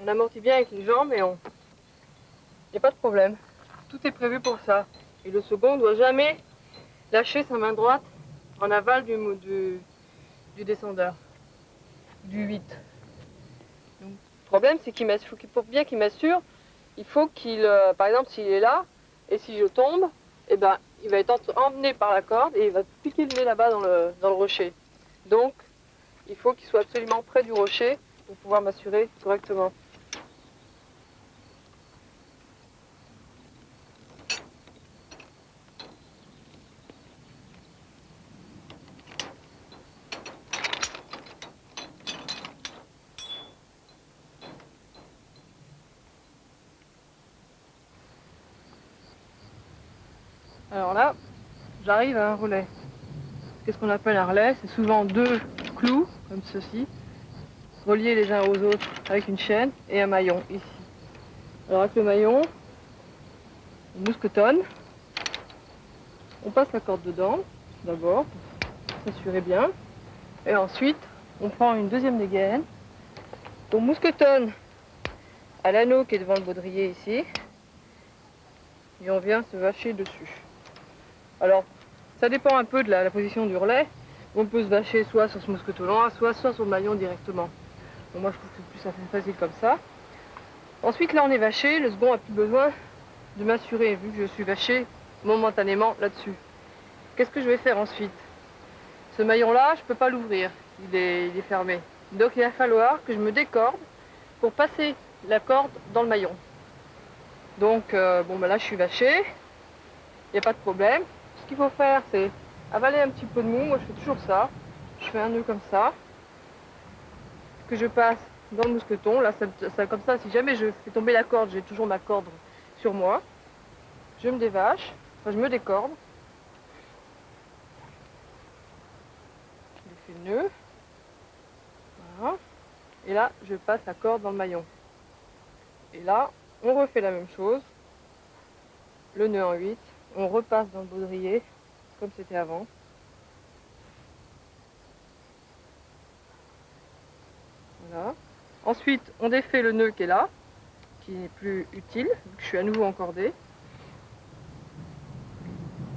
On amortit bien avec les jambes et il n'y a pas de problème. Tout est prévu pour ça. Et le second ne doit jamais lâcher sa main droite en aval du descendeur, du 8. Donc, le problème, c'est pour bien qu'il m'assure, il faut qu'il, par exemple, s'il est là, et si je tombe, eh ben, il va être emmené par la corde et il va piquer le nez là-bas dans le rocher. Donc, il faut qu'il soit absolument près du rocher pour pouvoir m'assurer correctement. Alors là, j'arrive à un relais. Qu'est-ce qu'on appelle un relais? C'est souvent deux clous, comme ceci, reliés les uns aux autres avec une chaîne et un maillon, ici. Alors avec le maillon, on mousquetonne. On passe la corde dedans, d'abord, pour s'assurer bien. Et ensuite, on prend une deuxième dégaine. On mousquetonne à l'anneau qui est devant le baudrier ici. Et on vient se vacher dessus. Alors, ça dépend un peu de la position du relais. On peut se vacher soit sur ce mousqueton-là, soit sur le maillon directement. Bon, moi, je trouve que c'est plus facile comme ça. Ensuite, là, on est vaché. Le second n'a plus besoin de m'assurer, vu que je suis vaché momentanément là-dessus. Qu'est-ce que je vais faire ensuite? Ce maillon-là, je ne peux pas l'ouvrir. Il est fermé. Donc, il va falloir que je me décorde pour passer la corde dans le maillon. Donc, bon, ben là, je suis vaché. Il n'y a pas de problème. Ce qu'il faut faire, c'est avaler un petit peu de mou. Moi, je fais toujours ça. Je fais un nœud comme ça, que je passe dans le mousqueton. Là, ça, comme ça, si jamais je fais tomber la corde, j'ai toujours ma corde sur moi. Je me dévache, enfin, je me décorde. Je fais le nœud. Voilà. Et là, je passe la corde dans le maillon. Et là, on refait la même chose. Le nœud en 8. On repasse dans le baudrier, comme c'était avant. Voilà. Ensuite, on défait le nœud qui est là, qui n'est plus utile, vu que je suis à nouveau encordée.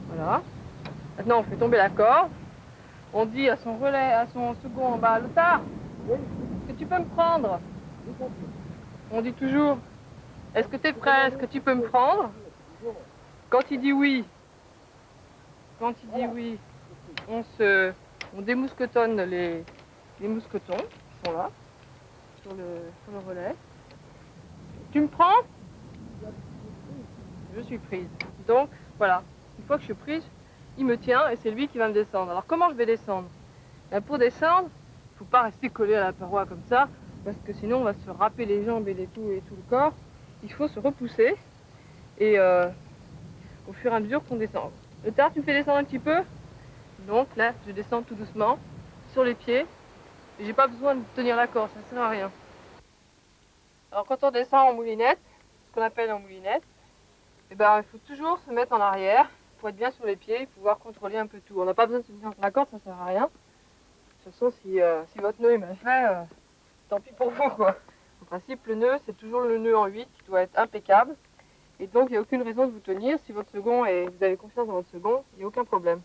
Voilà. Maintenant, on fait tomber la corde. On dit à son relais, à son second en bas, Lothar, est-ce que tu peux me prendre? On dit toujours, est-ce que tu es prêt? Est-ce que tu peux me prendre? Quand il dit oui, on démousquetonne les mousquetons qui sont là, sur le relais. Tu me prends? Je suis prise. Donc, voilà. Une fois que je suis prise, il me tient et c'est lui qui va me descendre. Alors, comment je vais descendre? Ben, pour descendre, il ne faut pas rester collé à la paroi comme ça, parce que sinon, on va se râper les jambes et tout le corps. Il faut se repousser et au fur et à mesure qu'on descend. Lothar, tu me fais descendre un petit peu? Donc là, je descends tout doucement sur les pieds. Et j'ai pas besoin de tenir la corde, ça ne sert à rien. Alors quand on descend en moulinette, ce qu'on appelle en moulinette, eh ben, il faut toujours se mettre en arrière pour être bien sur les pieds et pouvoir contrôler un peu tout. On n'a pas besoin de tenir la corde, ça ne sert à rien. De toute façon, si votre nœud est mal fait, tant pis pour vous, quoi. En principe, le nœud, c'est toujours le nœud en 8 qui doit être impeccable. Et donc, il n'y a aucune raison de vous tenir. Si votre second et vous avez confiance dans votre second, il n'y a aucun problème.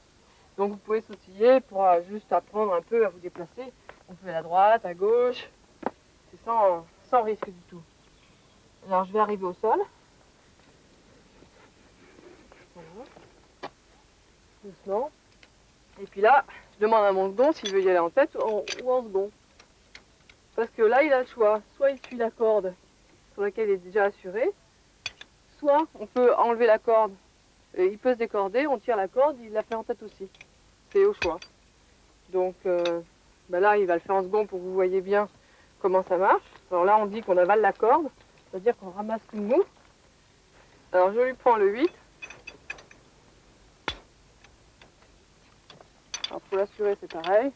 Donc, vous pouvez sautiller pour juste apprendre un peu à vous déplacer. On peut aller à droite, à gauche. C'est sans risque du tout. Alors, je vais arriver au sol. Voilà. Doucement. Et puis là, je demande à mon second s'il veut y aller en tête ou en second. Parce que là, il a le choix. Soit il suit la corde sur laquelle il est déjà assuré, soit on peut enlever la corde, il peut se décorder, on tire la corde, il la fait en tête aussi. C'est au choix. Donc ben là, il va le faire en second pour que vous voyez bien comment ça marche. Alors là, on dit qu'on avale la corde, c'est-à-dire qu'on ramasse tout le mou. Alors je lui prends le 8. Alors pour l'assurer, c'est pareil.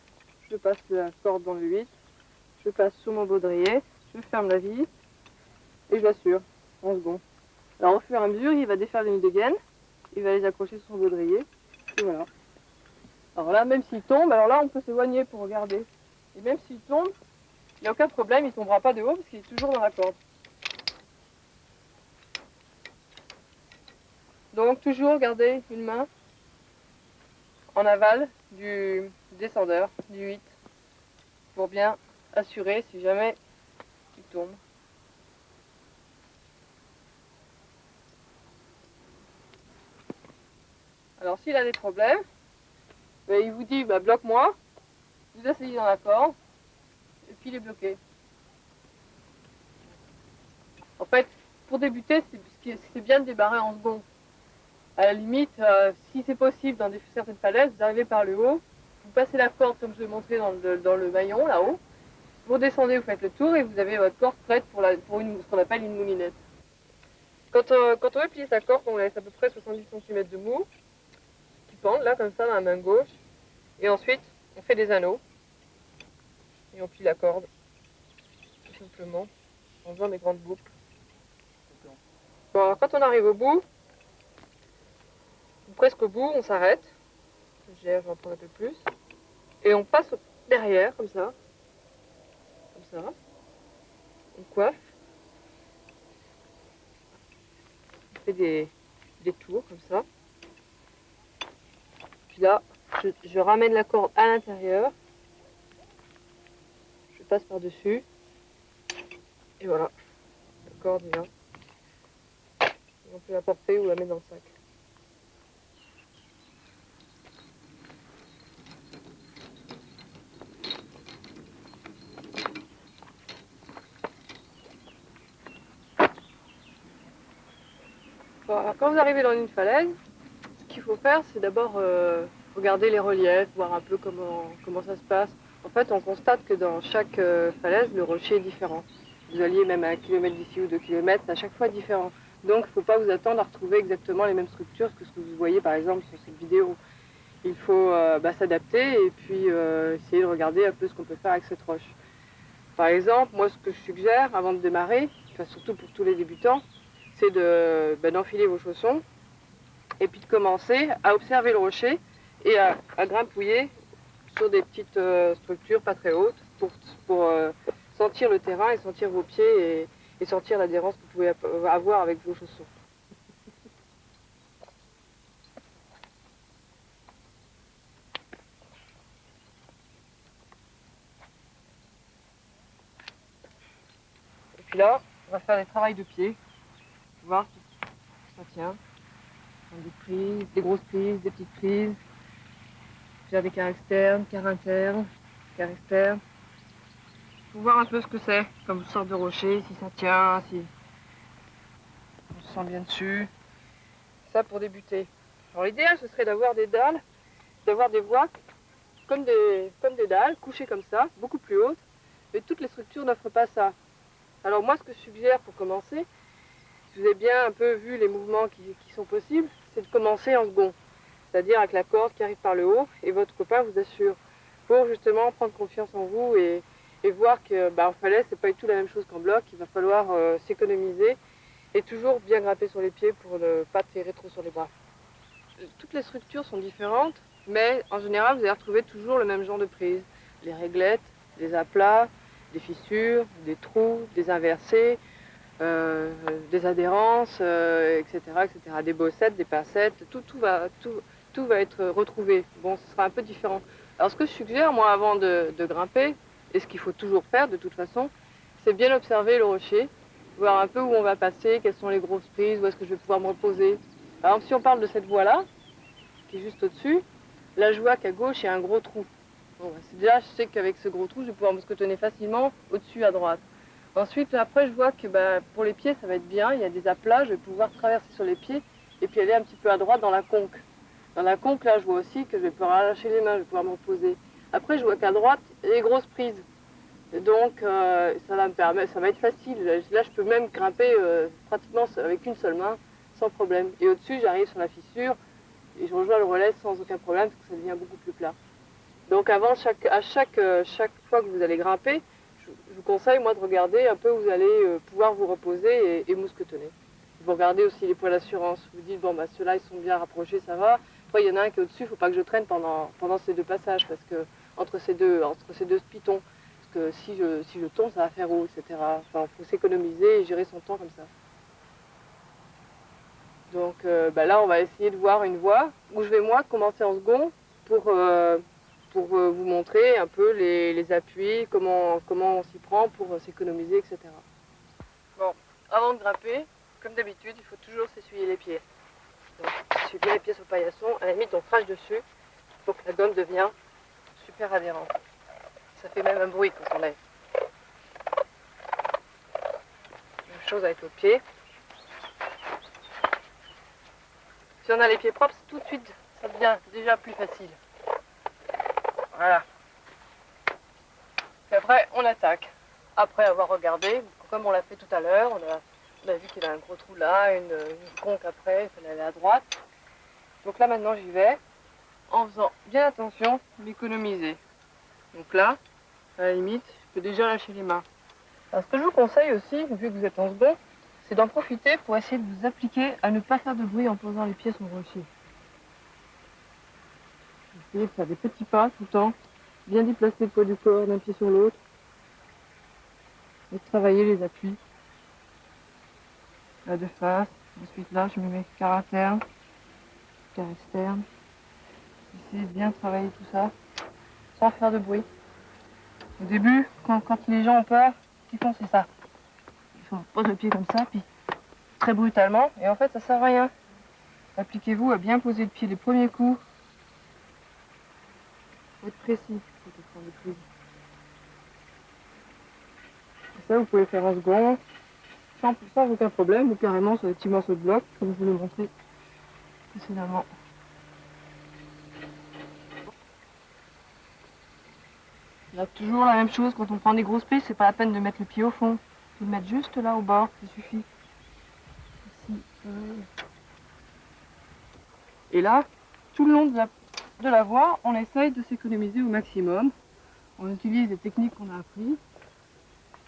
Je passe la corde dans le 8. Je passe sur mon baudrier, je ferme la vis et je l'assure en second. Alors au fur et à mesure, il va défaire les nids de gaine, il va les accrocher sur son baudrier, et voilà. Alors là, même s'il tombe, alors là on peut s'éloigner pour regarder. Et même s'il tombe, il n'y a aucun problème, il ne tombera pas de haut parce qu'il est toujours dans la corde. Donc toujours garder une main en aval du descendeur, du 8, pour bien assurer si jamais il tombe. Alors s'il a des problèmes, ben, il vous dit bah, bloque-moi, vous asseyez dans la corde, et puis il est bloqué. En fait, pour débuter, c'est bien de débarrer en second. À la limite, si c'est possible dans certaines falaises, vous arrivez par le haut, vous passez la corde comme je l'ai montré dans le maillon là-haut, vous descendez, vous faites le tour et vous avez votre corde prête pour ce qu'on appelle une moulinette. Quand on veut plier sa corde, on laisse à peu près 70 cm de mou. suspendre là comme ça dans la main gauche. Et ensuite, on fait des anneaux. Et on plie la corde. Tout simplement. En faisant des grandes boucles. Bon, alors quand on arrive au bout, ou presque au bout, on s'arrête. Je vais en prendre un peu plus. Et on passe derrière, comme ça. Comme ça. On coiffe. On fait des tours, comme ça. Puis là, je ramène la corde à l'intérieur. Je passe par-dessus. Et voilà. La corde est là. On peut la porter ou la mettre dans le sac. Bon, alors quand vous arrivez dans une falaise, ce qu'il faut faire, c'est d'abord regarder les reliefs, voir un peu comment ça se passe. En fait, on constate que dans chaque falaise, le rocher est différent. Vous alliez même à 1 kilomètre d'ici ou 2 kilomètres, c'est à chaque fois différent. Donc, il ne faut pas vous attendre à retrouver exactement les mêmes structures que ce que vous voyez, par exemple, sur cette vidéo. Il faut s'adapter et puis essayer de regarder un peu ce qu'on peut faire avec cette roche. Par exemple, moi, ce que je suggère avant de démarrer, enfin, surtout pour tous les débutants, c'est d'enfiler vos chaussons et puis de commencer à observer le rocher et à grimpouiller sur des petites structures pas très hautes pour sentir le terrain et sentir vos pieds et sentir l'adhérence que vous pouvez avoir avec vos chaussons. Et puis là, on va faire des travails de pied, voir si ça tient. Des prises, des grosses prises, des petites prises. Faire des quarts externes, quarts internes, quarts externes. Faut voir un peu ce que c'est comme sorte de rocher, si ça tient, si on se sent bien dessus. Ça pour débuter. Alors l'idéal ce serait d'avoir des dalles, d'avoir des voies comme des dalles, couchées comme ça, beaucoup plus hautes, mais toutes les structures n'offrent pas ça. Alors moi ce que je suggère pour commencer, si vous avez bien un peu vu les mouvements qui sont possibles, c'est de commencer en second. C'est-à-dire avec la corde qui arrive par le haut et votre copain vous assure. Pour justement prendre confiance en vous et voir que en falaise, c'est pas du tout la même chose qu'en bloc. Il va falloir s'économiser et toujours bien grimper sur les pieds pour ne pas tirer trop sur les bras. Toutes les structures sont différentes, mais en général, vous allez retrouver toujours le même genre de prise. Les réglettes, des aplats, des fissures, des trous, des inversés, des adhérences, etc., etc. Des bossettes, des pincettes, tout va être retrouvé. Bon, ce sera un peu différent. Alors ce que je suggère, moi, avant de grimper, et ce qu'il faut toujours faire de toute façon, c'est bien observer le rocher, voir un peu où on va passer, quelles sont les grosses prises, où est-ce que je vais pouvoir me reposer. Par exemple, si on parle de cette voie-là, qui est juste au-dessus, là je vois qu'à gauche, il y a un gros trou. Bon, déjà, je sais qu'avec ce gros trou, je vais pouvoir me scotonner facilement au-dessus à droite. Ensuite, après, je vois que pour les pieds, ça va être bien. Il y a des aplats, je vais pouvoir traverser sur les pieds et puis aller un petit peu à droite dans la conque. Dans la conque, là, je vois aussi que je vais pouvoir relâcher les mains, je vais pouvoir me reposer. Après, je vois qu'à droite, il y a des grosses prises. Et donc, ça va me permettre, ça va être facile. Là, je peux même grimper pratiquement avec une seule main, sans problème. Et au-dessus, j'arrive sur la fissure et je rejoins le relais sans aucun problème, parce que ça devient beaucoup plus plat. Donc, à chaque fois que vous allez grimper, je vous conseille, moi, de regarder un peu où vous allez pouvoir vous reposer et mousquetonner. Vous regardez aussi les points d'assurance. Vous dites, bon, ceux-là, ils sont bien rapprochés, ça va. Après, il y en a un qui est au-dessus, il ne faut pas que je traîne pendant ces deux passages, parce que entre ces deux pitons, parce que si je tombe, ça va faire haut, etc. Enfin, il faut s'économiser et gérer son temps comme ça. Donc là, on va essayer de voir une voie où je vais, moi, commencer en second pour vous montrer un peu les appuis, comment on s'y prend pour s'économiser, etc. Bon, avant de grimper, comme d'habitude, il faut toujours s'essuyer les pieds. Donc, s'essuyer bien les pieds sur le paillasson, à la limite, on crache dessus pour que la gomme devienne super adhérente. Ça fait même un bruit quand on lève. Même chose avec le pied. Si on a les pieds propres, tout de suite, ça devient déjà plus facile. Voilà. Puis après, on attaque. Après avoir regardé, comme on l'a fait tout à l'heure, on a vu qu'il y avait un gros trou là, une conque après, il fallait aller à droite. Donc là, maintenant, j'y vais. en faisant bien attention m'économiser. Donc là, à la limite, je peux déjà lâcher les mains. Alors, ce que je vous conseille aussi, vu que vous êtes en second, c'est d'en profiter pour essayer de vous appliquer à ne pas faire de bruit en posant les pieds sur le rocher. Essayez de faire des petits pas tout le temps, bien déplacer le poids du corps d'un pied sur l'autre, et de travailler les appuis. Là de face, ensuite là je me mets quart interne, quart externe. Essayez de bien travailler tout ça, sans faire de bruit. Au début, quand les gens ont peur, ce qu'ils font c'est ça. Ils posent le pied comme ça, puis très brutalement, et en fait ça sert à rien. Appliquez-vous à bien poser le pied les premiers coups. Faut être précis. Et ça vous pouvez faire en second, sans aucun problème, ou carrément sur des petits morceaux de bloc, comme je vous l'ai montré précédemment. Là, toujours la même chose, quand on prend des grosses prises, c'est pas la peine de mettre le pied au fond. Il faut le mettre juste là au bord, ça suffit. Ici, et là, tout le long de la voie, on essaye de s'économiser au maximum. On utilise les techniques qu'on a apprises,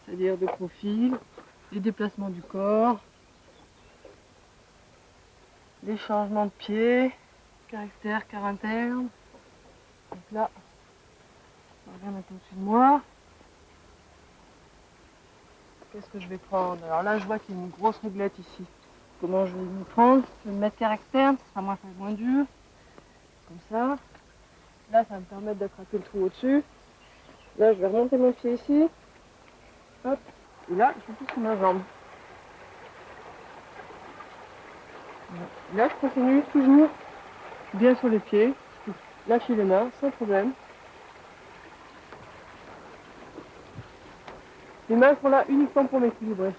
c'est-à-dire de profil, les déplacements du corps, les changements de pied, quart externe, quart interne. Donc là, on va regarder maintenant au-dessus de moi. Qu'est-ce que je vais prendre? Alors là, je vois qu'il y a une grosse réglette ici. Comment je vais m'y prendre? Je vais me mettre quart externe, ça sera moins dur. Comme ça. Là, ça va me permettre d'attraper le trou au-dessus. Là, je vais remonter mon pied ici. Hop. Et là, je pousse sur ma jambe. Là, je continue toujours bien sur les pieds. Lâcher les mains, sans problème. Les mains sont là uniquement pour m'équilibrer.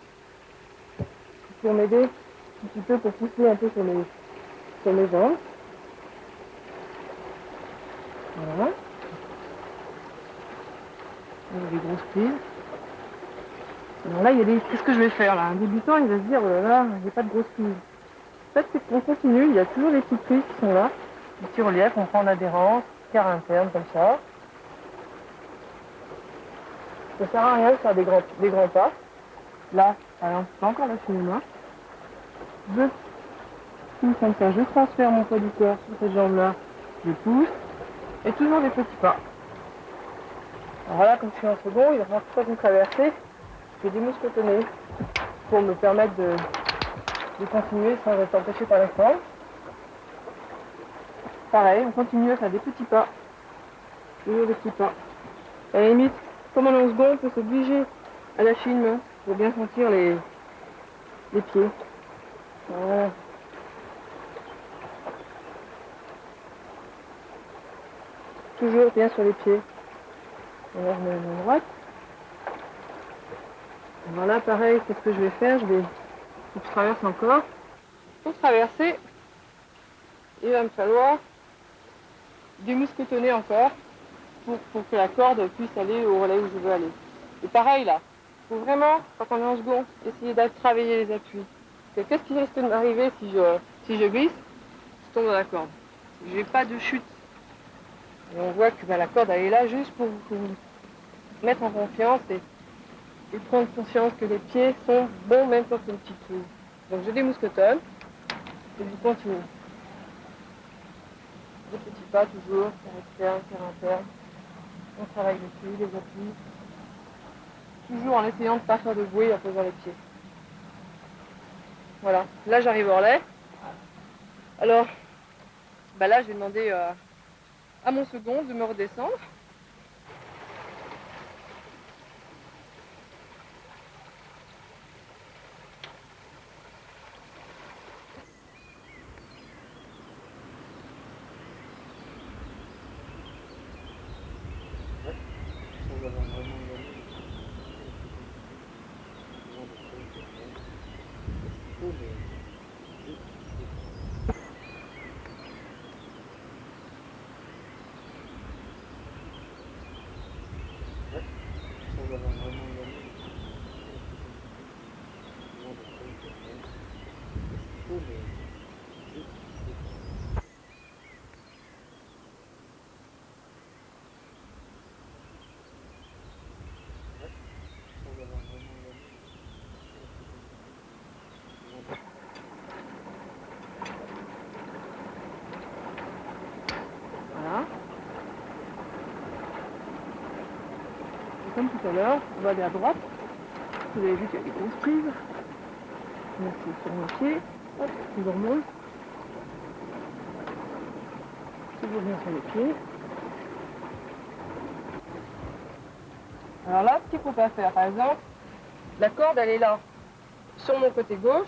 Pour m'aider un petit peu, pour pousser un peu sur mes jambes. Voilà. Des grosses prises. Alors là, il y a des... Qu'est-ce que je vais faire là? Un débutant, il va se dire, oh là là, j'ai pas de grosses prises. En fait, c'est qu'on continue, il y a toujours des petites prises qui sont là. Des petits reliefs, on prend en adhérence, quart interne comme ça. Ça sert à rien de faire des grands pas. Là, par exemple, je peux encore lâcher les mains. Je pousse comme ça, je transfère mon poids du corps sur cette jambe-là. Je pousse. Et toujours des petits pas. Alors là, comme je suis en second, il va falloir que je fasse une traversée. Je vais démousquetonner pour me permettre de continuer sans être empêché par la forme. Pareil, on continue à faire des petits pas. Toujours des petits pas. À la limite, comme on est en second, on peut s'obliger à lâcher une main pour bien sentir les pieds. Voilà. Toujours bien sur les pieds. Alors je mets la main droite. Voilà, pareil, qu'est-ce que je vais faire? Je traverse encore. Pour traverser, il va me falloir démousquetonner encore pour que la corde puisse aller au relais où je veux aller. Et pareil là, il faut vraiment, quand on est en second, essayer de travailler les appuis. Qu'est-ce qui risque de m'arriver si je glisse? Je tombe dans la corde. Je n'ai pas de chute. Et on voit que la corde elle est là juste pour vous mettre en confiance et prendre conscience que les pieds sont bons même quand c'est une petite prise. Donc je démousquetonne et je continue. Des petits pas toujours, quart externe, quart interne. On travaille les pieds, les appuis. Toujours en essayant de ne pas faire de bruit en posant les pieds. Voilà, là j'arrive au relais. Alors, là je vais demander à mon second de me redescendre. comme tout à l'heure, on va aller à droite. Vous avez vu qu'il y a des grosses prises. Merci sur mon pied. Hop, je remonte. Toujours bien sur les pieds. Alors là, ce qu'il ne faut pas faire, par exemple, la corde elle est là, sur mon côté gauche.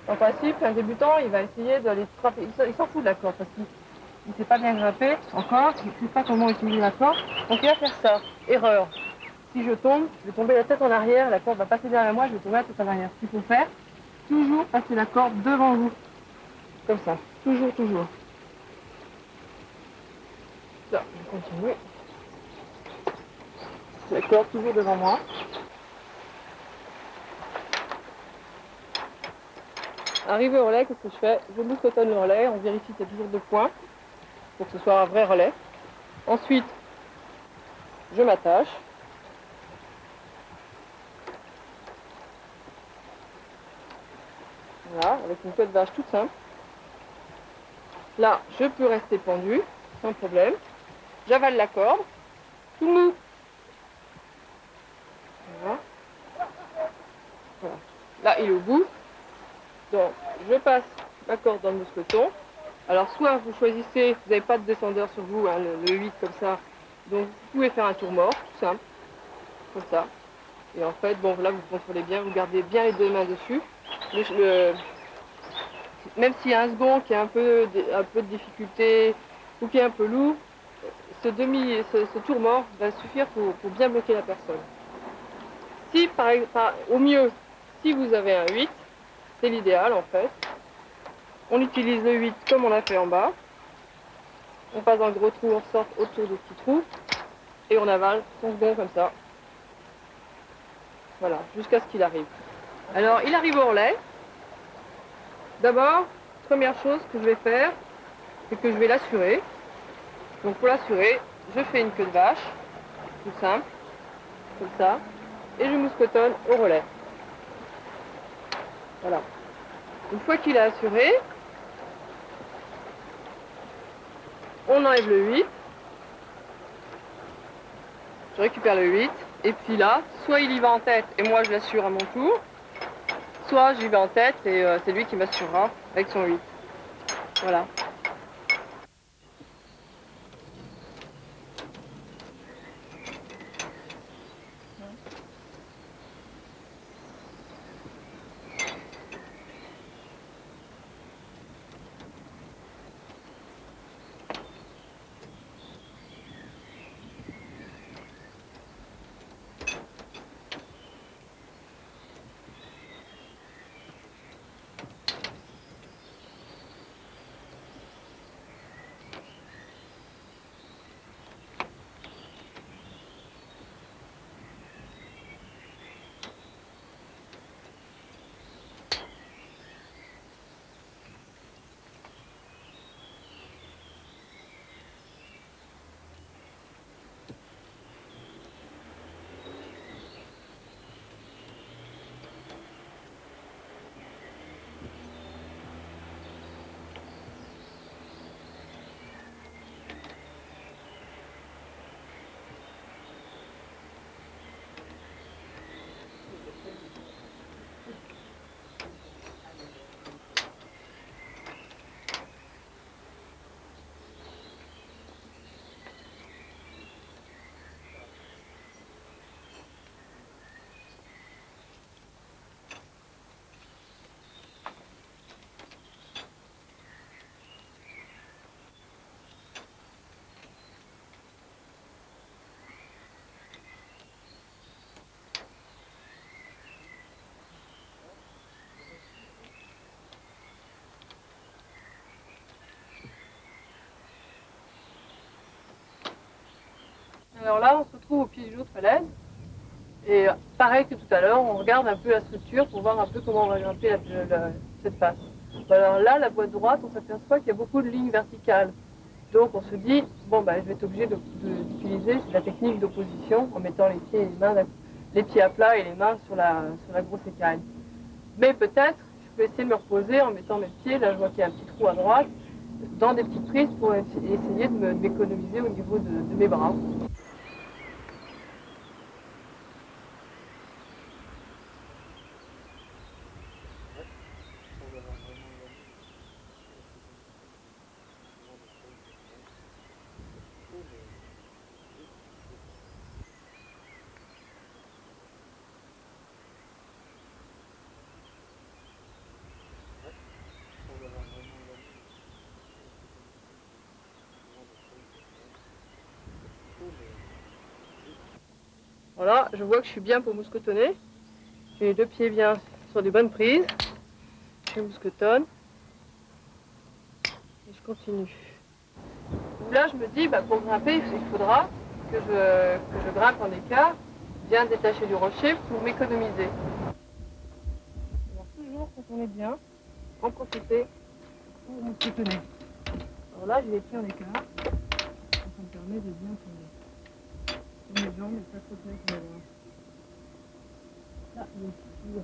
En principe, un débutant, il va essayer de les frapper. Il s'en fout de la corde parce qu'il ne sait pas bien grimper encore, il ne sait pas comment utiliser la corde. Donc il va faire ça. Erreur. Si je tombe, je vais tomber la tête en arrière, la corde va passer derrière moi, je vais tomber la tête en arrière. Ce qu'il faut faire, toujours passer la corde devant vous. Comme ça. Toujours, toujours. Ça, je vais continuer. La corde toujours devant moi. Arrivé au relais, qu'est-ce que je fais? Je mousquetonne le relais, on vérifie qu'il y a toujours 2 points pour que ce soit un vrai relais. Ensuite, je m'attache. Voilà, avec une queue de vache toute simple. Là, je peux rester pendu, sans problème. J'avale la corde, tout mou. Voilà. Voilà. Là, il est au bout. Donc, je passe ma corde dans le mousqueton. Alors, soit vous choisissez, vous n'avez pas de descendeur sur vous, hein, le 8 comme ça. Donc, vous pouvez faire un tour mort, tout simple. Comme ça. Et en fait, bon, là, vous contrôlez bien, vous gardez bien les 2 mains dessus. Même s'il y a un second qui a un peu de difficulté ou qui est un peu lourd, ce tour mort va suffire pour bien bloquer la personne. Si, au mieux, si vous avez un 8, c'est l'idéal en fait. On utilise le 8 comme on l'a fait en bas. On passe dans le gros trou, on sort autour du petit trou et on avale son second comme ça. Voilà, jusqu'à ce qu'il arrive. Alors, il arrive au relais. D'abord, première chose que je vais faire, c'est que je vais l'assurer. Donc pour l'assurer, je fais une queue de vache, tout simple, comme ça, et je mousquetonne au relais. Voilà. Une fois qu'il est assuré, on enlève le 8. Je récupère le 8, et puis là, soit il y va en tête et moi je l'assure à mon tour, soit j'y vais en tête et c'est lui qui m'assurera avec son 8. Voilà. Alors là, on se retrouve au pied d'une autre falaise. Et pareil que tout à l'heure, on regarde un peu la structure pour voir un peu comment on va grimper cette face. Alors là, la boîte droite, on s'aperçoit qu'il y a beaucoup de lignes verticales. Donc on se dit, bon, je vais être obligé d'utiliser la technique d'opposition en mettant les pieds et les pieds à plat et les mains sur la grosse écaille. Mais peut-être, je peux essayer de me reposer en mettant mes pieds, là je vois qu'il y a un petit trou à droite, dans des petites prises pour essayer de m'économiser au niveau de mes bras. Voilà, je vois que je suis bien pour mousquetonner. J'ai les 2 pieds bien sur des bonnes prises. Je mousquetonne. Et je continue. Là, je me dis, pour grimper, il faudra que je grimpe en écart, bien détaché du rocher pour m'économiser. Alors toujours, quand on est bien, en profiter pour mousquetonner. Alors là, j'ai les pieds en écart. Ça me permet de bien tomber. Sur mes jambes, et pas trop bien sur les bras. Là, il y a un petit peu.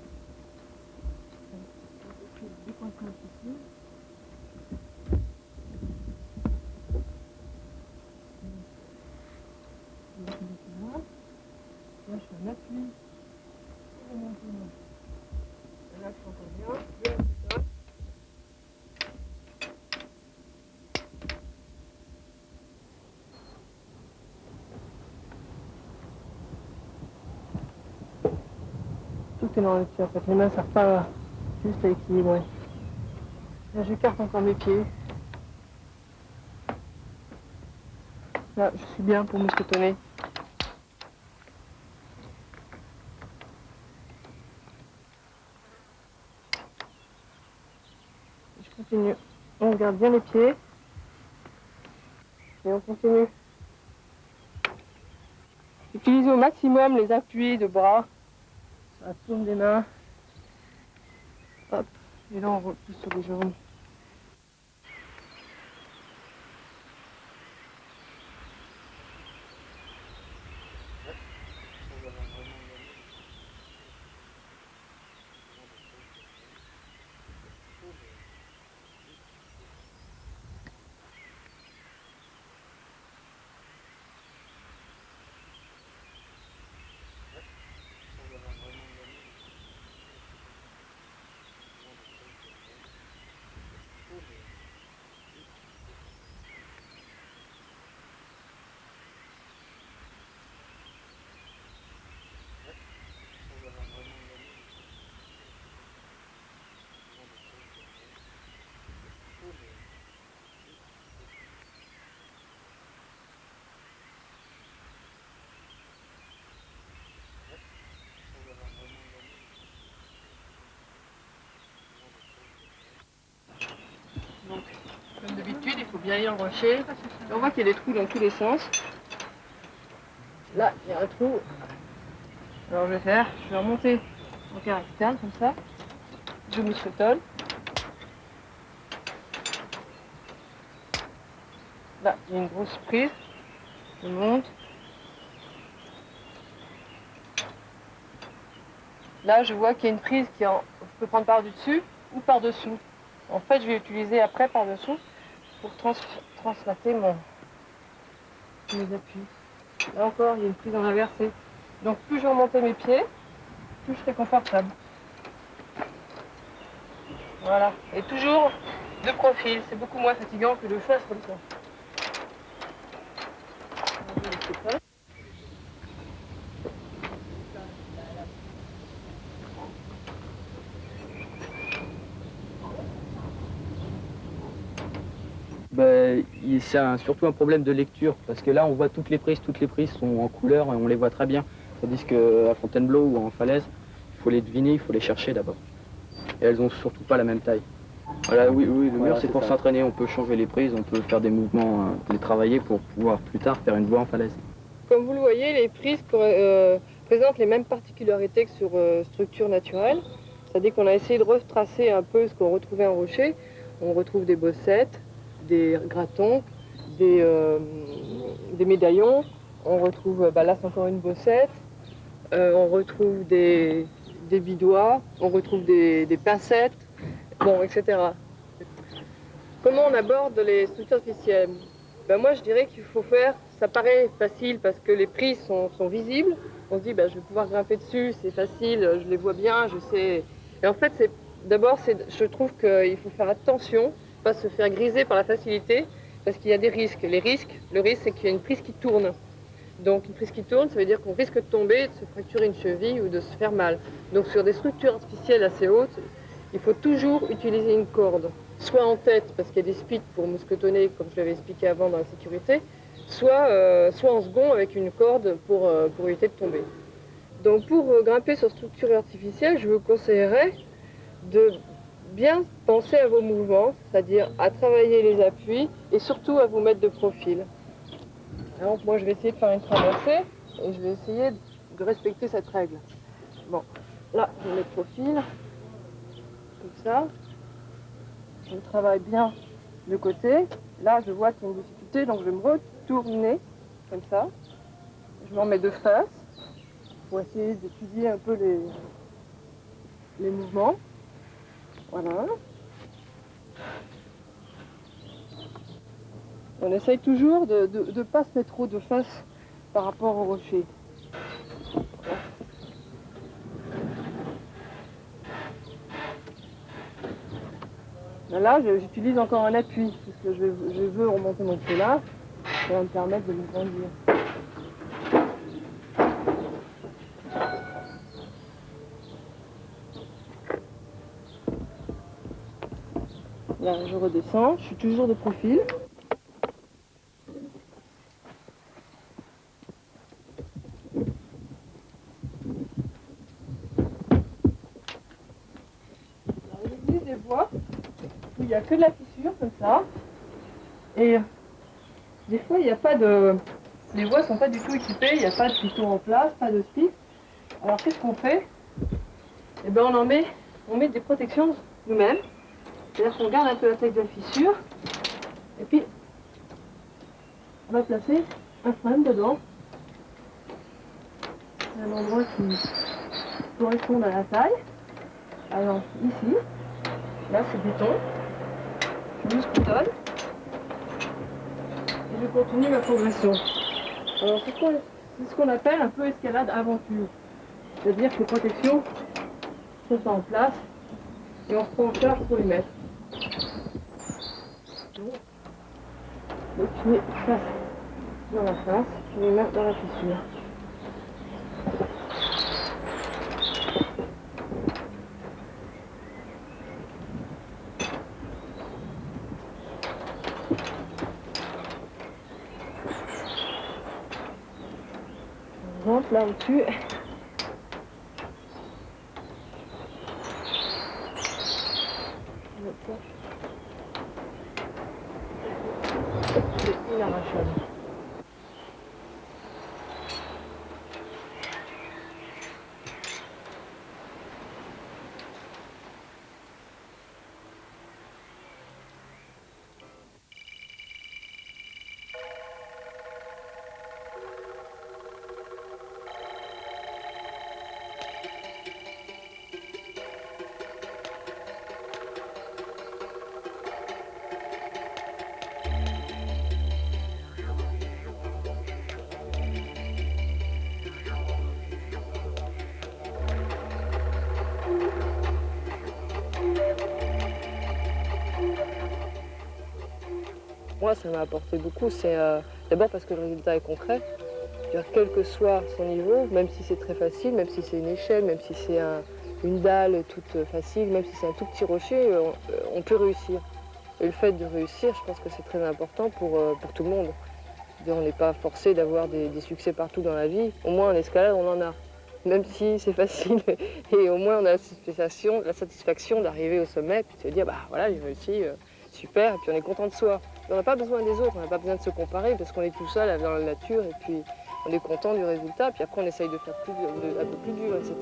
Je décoince un petit peu. Là, je fais un appui. Là, je suis encore bien. Tout est dans les pieds en fait. Les mains ne servent pas juste à équilibrer. Là, j'écarte encore mes pieds. Là, je suis bien pour mousquetonner. Je continue. On regarde bien les pieds. Et on continue. Utilisez au maximum les appuis de bras sur la paume des mains. Hop. Et là, on repousse sur les jambes. Donc, comme d'habitude, il faut bien y enrocher. On voit qu'il y a des trous dans tous les sens. Là, il y a un trou. Alors, je vais remonter en quart externe, comme ça. Je mousquetonne. Là, il y a une grosse prise. Je monte. Là, je vois qu'il y a une prise je peux prendre par-dessus ou par-dessous. En fait, je vais utiliser après par-dessous pour translater mes appuis. Là encore, il y a une prise en inversée. Donc, plus je remontais mes pieds, plus je serai confortable. Voilà. Et toujours de profil. C'est beaucoup moins fatigant que de face comme ça. C'est surtout un problème de lecture, parce que là on voit toutes les prises sont en couleur et on les voit très bien. Tandis qu'à Fontainebleau ou en falaise, il faut les deviner, il faut les chercher d'abord. Et elles ont surtout pas la même taille. Voilà, oui, le mur c'est pour s'entraîner, on peut changer les prises, on peut faire des mouvements, les travailler pour pouvoir plus tard faire une voie en falaise. Comme vous le voyez, les prises présentent les mêmes particularités que sur structure naturelle. C'est-à-dire qu'on a essayé de retracer un peu ce qu'on retrouvait en rocher. On retrouve des bossettes, des gratons, des médaillons. On retrouve, là c'est encore une bossette. On retrouve des bidois, on retrouve des pincettes, bon, etc. Comment on aborde les structures artificielles? Moi je dirais qu'il faut faire, ça paraît facile parce que les prises sont visibles. On se dit je vais pouvoir grimper dessus, c'est facile, je les vois bien, je sais. Et en fait, je trouve qu'il faut faire attention, pas se faire griser par la facilité, parce qu'il y a des risques. Le risque, c'est qu'il y a une prise qui tourne. Donc une prise qui tourne, ça veut dire qu'on risque de tomber, de se fracturer une cheville ou de se faire mal. Donc sur des structures artificielles assez hautes, il faut toujours utiliser une corde. Soit en tête, parce qu'il y a des spits pour mousquetonner, comme je l'avais expliqué avant dans la sécurité, soit en second avec une corde pour éviter de tomber. Donc pour grimper sur structure artificielle, je vous conseillerais de bien penser à vos mouvements, c'est-à-dire à travailler les appuis et surtout à vous mettre de profil. Alors moi je vais essayer de faire une traversée et je vais essayer de respecter cette règle. Bon, là je mets de profil, comme ça. Je travaille bien le côté. Là je vois qu'il y a une difficulté, donc je vais me retourner comme ça. Je m'en mets de face pour essayer d'étudier un peu les mouvements. Voilà. On essaye toujours de ne pas se mettre trop de face par rapport au rocher. Là, j'utilise encore un appui, parce que je veux remonter mon pied là, ça va me permettre de me grandir. Là, je redescends, je suis toujours de profil. Alors, il existe des voies où il n'y a que de la fissure, comme ça. Et des fois, il n'y a pas de... Les voies ne sont pas du tout équipées, il n'y a pas de piton en place, pas de spik. Alors, qu'est-ce qu'on fait? Eh bien, on met des protections nous-mêmes. C'est-à-dire qu'on garde un peu la taille de la fissure, et puis on va placer un frame dedans, à un endroit qui correspond à la taille. Alors ici, là c'est béton, je scoutonne, et je continue ma progression. Alors c'est ce qu'on appelle un peu escalade aventure, c'est-à-dire que les protections sont en place, et on se prend en charge pour les mettre. Donc je mets face dans la face, je les mets dans la fissure. On rentre là au-dessus. C'est inarrachable. Moi, ça m'a apporté beaucoup. C'est d'abord parce que le résultat est concret. Quel que soit son niveau, même si c'est très facile, même si c'est une échelle, même si c'est une dalle toute facile, même si c'est un tout petit rocher, on peut réussir. Et le fait de réussir, je pense que c'est très important pour tout le monde. On n'est pas forcé d'avoir des succès partout dans la vie. Au moins en escalade, on en a. Même si c'est facile. Et au moins on a la satisfaction d'arriver au sommet, puis de se dire, bah voilà, j'ai réussi, super, et puis on est content de soi. Et on n'a pas besoin des autres, on n'a pas besoin de se comparer, parce qu'on est tout seul dans la nature, et puis on est content du résultat, puis après on essaye de faire un peu plus dur, etc.